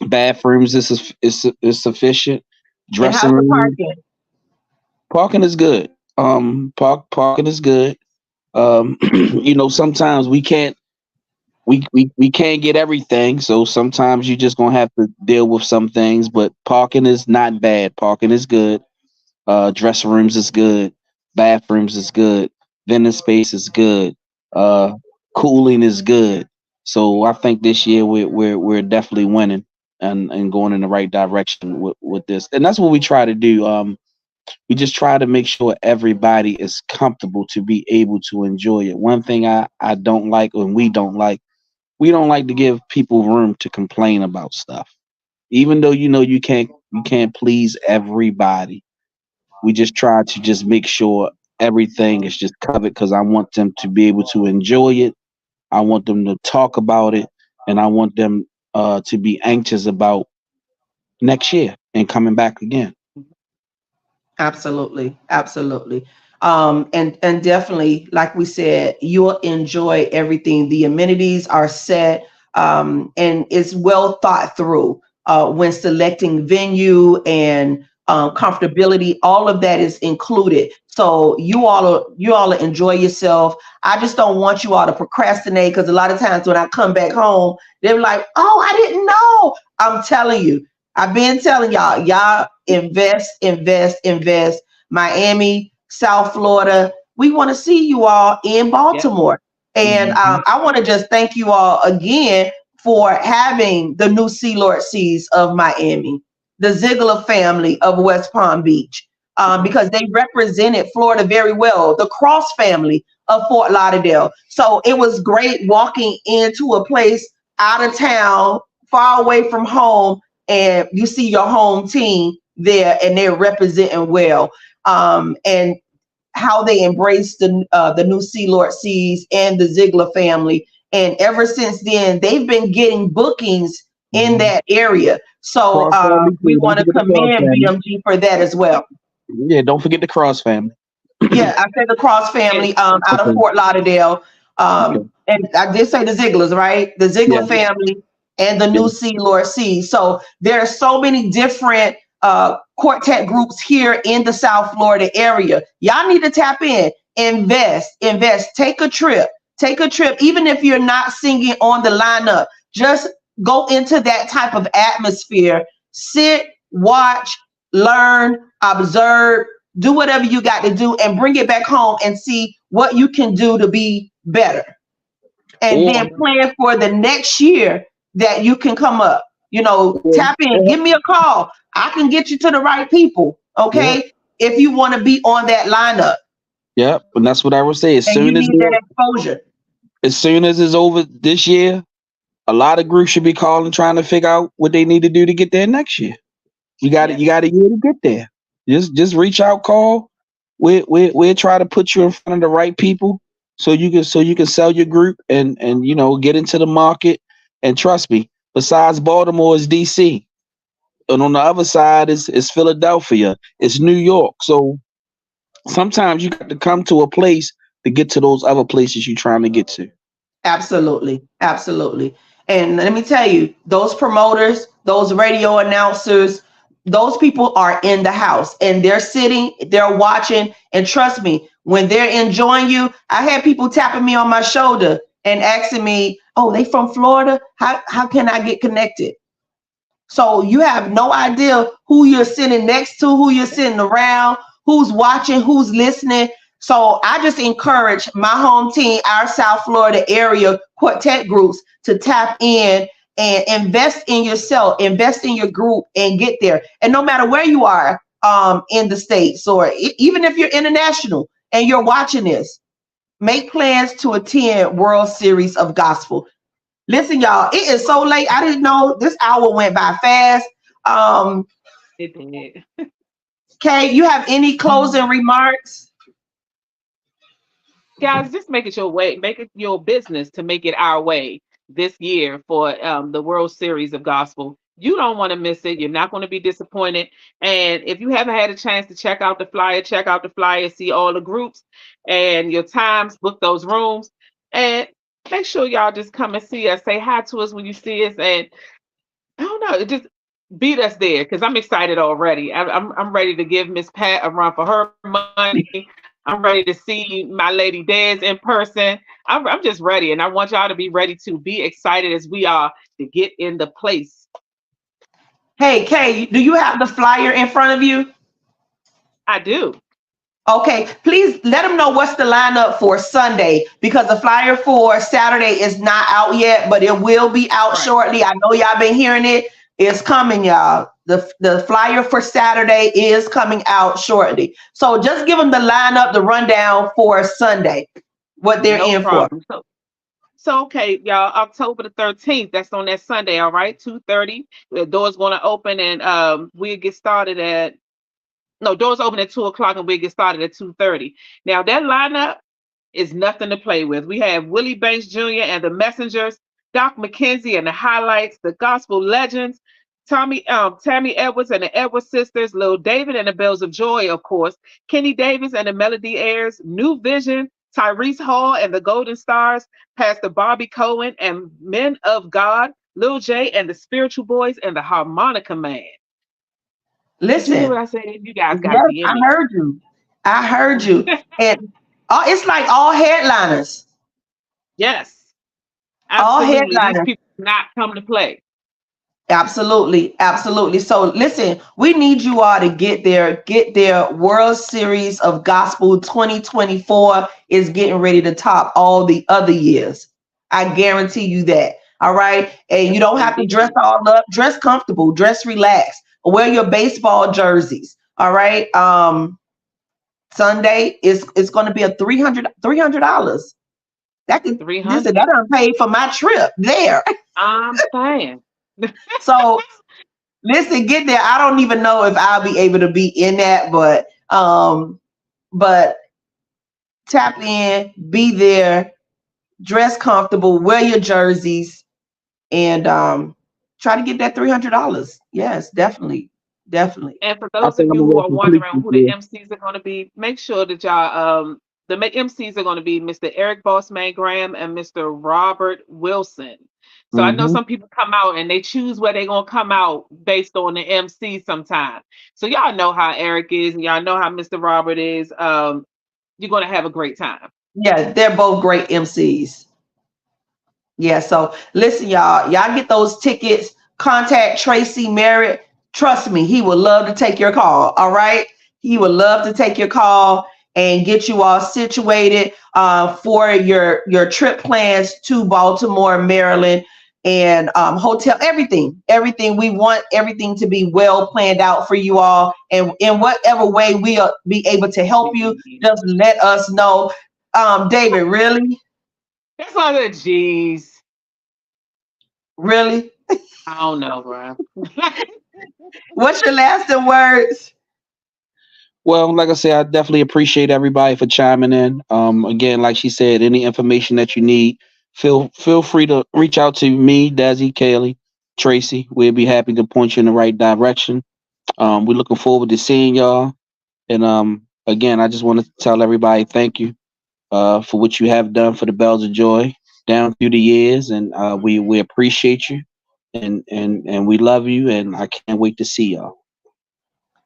Bathrooms is sufficient. And Dressing how's the room, parking? parking is good. Parking is good. Sometimes we can't get everything, so sometimes you just gonna have to deal with some things. But parking is not bad. Parking is good. Dressing rooms is good. Bathrooms is good. Vending space is good. Uh, Cooling is good. So I think this year we're definitely winning and going in the right direction with this. And that's what we try to do. We just try to make sure everybody is comfortable to be able to enjoy it. One thing I don't like, and we don't like to give people room to complain about stuff. Even though you can't please everybody, we just try to just make sure everything is just covered because I want them to be able to enjoy it. I want them to talk about it, and I want them to be anxious about next year and coming back again. Absolutely, absolutely. And definitely, like we said, you'll enjoy everything. The amenities are set, and it's well thought through when selecting venue and comfortability. All of that is included. So you all enjoy yourself. I just don't want you all to procrastinate because a lot of times when I come back home, they're like, "Oh, I didn't know." I'm telling you, I've been telling y'all invest, invest, invest. Miami, South Florida. We want to see you all in Yep. Baltimore. And Mhm. I want to just thank you all again for having the new Sea Lord Seas of Miami, the Ziegler family of West Palm Beach, because they represented Florida very well, the Cross family of Fort Lauderdale. So it was great walking into a place out of town, far away from home, and you see your home team there and they're representing well. And how they embraced the new Sea Lord Seas and the Ziegler family. And ever since then, they've been getting bookings in Mhm. that area. So Cross family we too. Don't want to forget the Cross commend family. BMG for that as well. Yeah, don't forget the Cross family. Yeah, I said the Cross family out of Okay. Fort Lauderdale. Okay. And I did say the Zieglers, right? The Yeah. Ziegler family and the Yeah. new Sea Lord Sea. So there are so many different quartet groups here in the South Florida area. Y'all need to tap in, invest, take a trip. Take a trip, even if you're not singing on the lineup, just go into that type of atmosphere, sit, watch, learn, observe, do whatever you got to do and bring it back home and see what you can do to be better. And Or then plan for the next year that you can come up. or, Tap in, or give me a call. I can get you to the right people. yeah. Okay. If you want to be on that lineup Yeah. And that's what I would say. and you need that exposure. As soon as it's over this year, a lot of groups should be calling trying to figure out what they need to do to get there next year. Yeah. You got a year to get there. Just reach out, call. We'll try to put you in front of the right people so you can sell your group and get into the market. And trust me, besides Baltimore is DC. And on the other side is Philadelphia, it's New York. So sometimes you got to come to a place to get to those other places you're trying to get to. Absolutely. Absolutely. And let me tell you, those promoters, those radio announcers, those people are in the house and they're sitting, they're watching, and trust me, when they're enjoying you, I had people tapping me on my shoulder and asking me, "Oh, they from Florida? How can I get connected?" So you have no idea who you're sitting next to, who you're sitting around, who's watching, who's listening. So I just encourage my home team, our South Florida area quartet groups, to tap in and invest in yourself, invest in your group, and get there. And no matter where you are in the States, or even if you're international and you're watching this, make plans to attend World Series of Gospel. Listen, y'all, it is so late. I didn't know this hour went by fast. It did. Kay, you have any closing remarks? Guys, just make it your way, make it your business to make it our way this year for the World Series of Gospel. You don't want to miss it. You're not going to be disappointed. And if you haven't had a chance to check out the flyer, check out the flyer, see all the groups and your times, book those rooms, and make sure y'all just come and see us. Say hi to us when you see us, and I don't know, just beat us there because I'm excited already. I'm ready to give Miss Pat a run for her money. I'm ready to see my lady Des in person. I'm just ready, and I want y'all to be ready to be excited as we are to get in the place. Hey, Kay, do you have the flyer in front of you? I do. Okay, please let them know what's the lineup for Sunday, because the flyer for Saturday is not out yet, but it will be out Right. shortly. I know y'all been hearing it. It's coming, y'all. The flyer for Saturday is coming out shortly. So just give them the lineup, the rundown for Sunday, what they're No in for. problem. So okay, y'all, October the 13th, that's on that Sunday, all right, 2:30. The door's gonna open and we'll get started at no, doors open at 2 o'clock and we get started at 2:30. Now that lineup is nothing to play with. We have Willie Banks Jr. and the Messengers, Doc McKenzie and the Highlights, the Gospel Legends, Tammy Edwards and the Edwards Sisters, Lil David and the Bells of Joy, of course, Kenny Davis and the Melody Airs, New Vision, Tyrese Hall and the Golden Stars, Pastor Bobby Cohen and Men of God, Lil J and the Spiritual Boys and the Harmonica Man. Did you hear what Listen, I said? You guys got to yes, be in I there. heard you. I heard you. And it's like all headliners. Yes, All absolutely. These headliners. people not come to play. Absolutely, absolutely. So listen, we need you all to get there. Get there. World Series of Gospel 2024 is getting ready to top all the other years. I guarantee you that. All right. And you don't have to dress Indeed. all up. Dress comfortable. Dress relaxed. Wear your baseball jerseys. All right. Sunday is it's going to be a $300. That could listen. 300. That done paid for my trip there. I'm saying. So listen, get there. I don't even know if I'll be able to be in that, but tap in, be there, dress comfortable, wear your jerseys, and try to get that $300. Yes, definitely, definitely. And for I those of think I'm you gonna who wear are some wondering cleats who the this MCs are going to be, make sure that y'all MCs are going to be Mr. Eric Bossman Graham and Mr. Robert Wilson. So I know year. some people come out and they choose where they're going to come out based on the MC sometimes. So y'all know how Eric is and y'all know how Mr. Robert is. You're going to have a great time. Yeah, they're both great MCs. Yeah, so listen, y'all get those tickets. Contact Tracy Merritt. Trust me, he would love to take your call. All right, he would love to take your call and get you all situated for your trip plans to Baltimore, Maryland, and hotel. Everything. We want everything to be well planned out for you all, and in whatever way we'll be able to help you, just let us know. David, really, That's all the G's. really. I don't know, bro. What's your lasting words? Well, like I said, I definitely appreciate everybody for chiming in. Again, like she said, any information that you need, feel free to reach out to me, Dazzy, Kaylee, Tracy. We'll be happy to point you in the right direction. We're looking forward to seeing y'all. And again, I just want to tell everybody thank you for what you have done for the Bells of Joy down through the years, and we appreciate you, and we love you, and I can't wait to see y'all.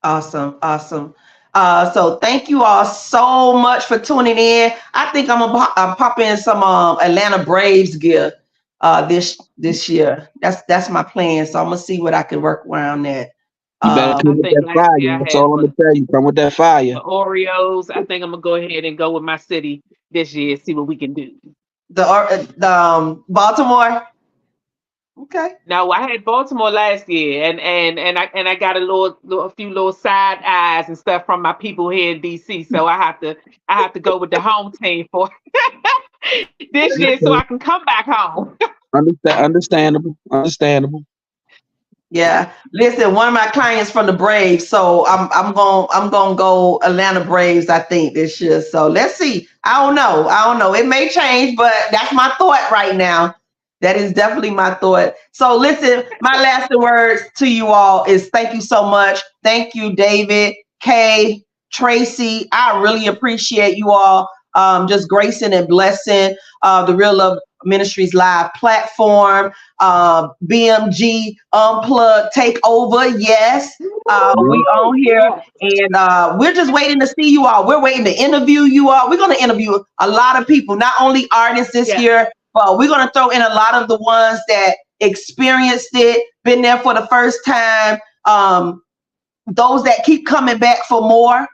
Awesome, awesome. So thank you all so much for tuning in. I think I'm gonna pop in some Atlanta Braves gear this year. That's my plan. So I'm gonna see what I can work around that. You better I come with think that last fire. year I That's had all I'm gonna tell you. Come with that fire. the Oreos. I think I'm gonna go ahead and go with my city this year, see what we can do. The Baltimore. Okay. No, I had Baltimore last year, and I got a few little side eyes and stuff from my people here in DC. So I have to go with the home team for this year, so I can come back home. Understandable. Understandable. Yeah. Listen, one of my clients from the Braves, so I'm gonna go Atlanta Braves, I think, this year. So let's see. I don't know. I don't know. It may change, but that's my thought right now. That is definitely my thought. So listen, my last words to you all is thank you so much. Thank you, David, Kay, Tracy. I really appreciate you all just gracing and blessing the Real Love Ministries live platform. BMG Unplugged Takeover. Yes, we on here, and we're just waiting to see you all. We're waiting to interview you all. We're going to interview a lot of people, not only artists this Yeah. year, but we're going to throw in a lot of the ones that experienced it, been there for the first time, those that keep coming back for more.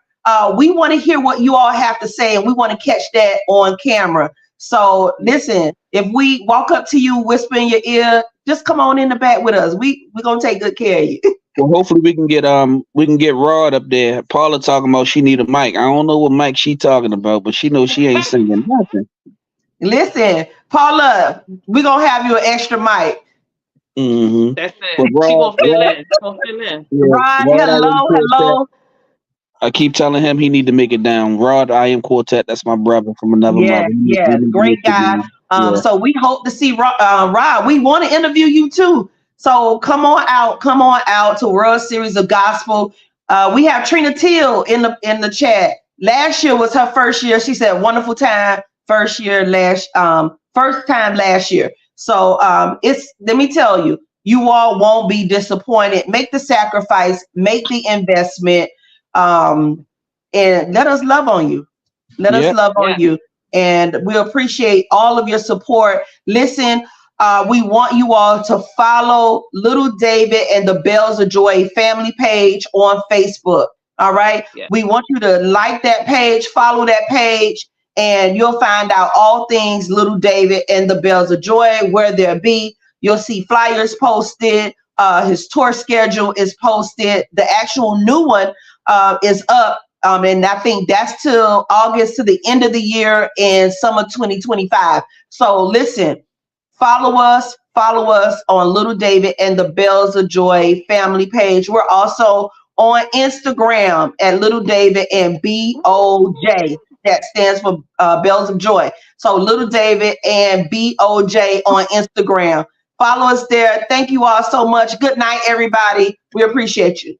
We want to hear what you all have to say, and we want to catch that on camera. So listen, if we walk up to you, whisper in your ear, just come on in the back with us. We're gonna take good care of you. Well, hopefully we can get Rod up there. Paula talking about she need a mic. I don't know what mic she talking about, but she knows she ain't singing nothing. Listen, Paula, we're gonna have you an extra mic. Mm-hmm. That's But it. She gonna fill in. She gonna fill in. Rod, Rod I Am hello, Quartet. hello. I keep telling him he need to make it down. Rod I Am Quartet. That's my brother from another Yes, mother. yes, great guy. Yeah. So we hope to see Rod. We want to interview you too. So come on out to World Series of Gospel. We have Trina Till in the chat. Last year was her first year. She said wonderful time. First time last year. So let me tell you, you all won't be disappointed. Make the sacrifice, make the investment, and let us love on you. Let us love on you. And we appreciate all of your support. Listen, we want you all to follow Little David and the Bells of Joy family page on Facebook. All right. Yeah. We want you to like that page, follow that page, and you'll find out all things Little David and the Bells of Joy, where they'll be. You'll see flyers posted. His tour schedule is posted. The actual new one is up. And I think that's till August, to the end of the year in summer 2025. So listen, follow us on Little David and the Bells of Joy family page. We're also on Instagram at Little David and BOJ. That stands for Bells of Joy. So Little David and BOJ on Instagram. Follow us there. Thank you all so much. Good night, everybody. We appreciate you.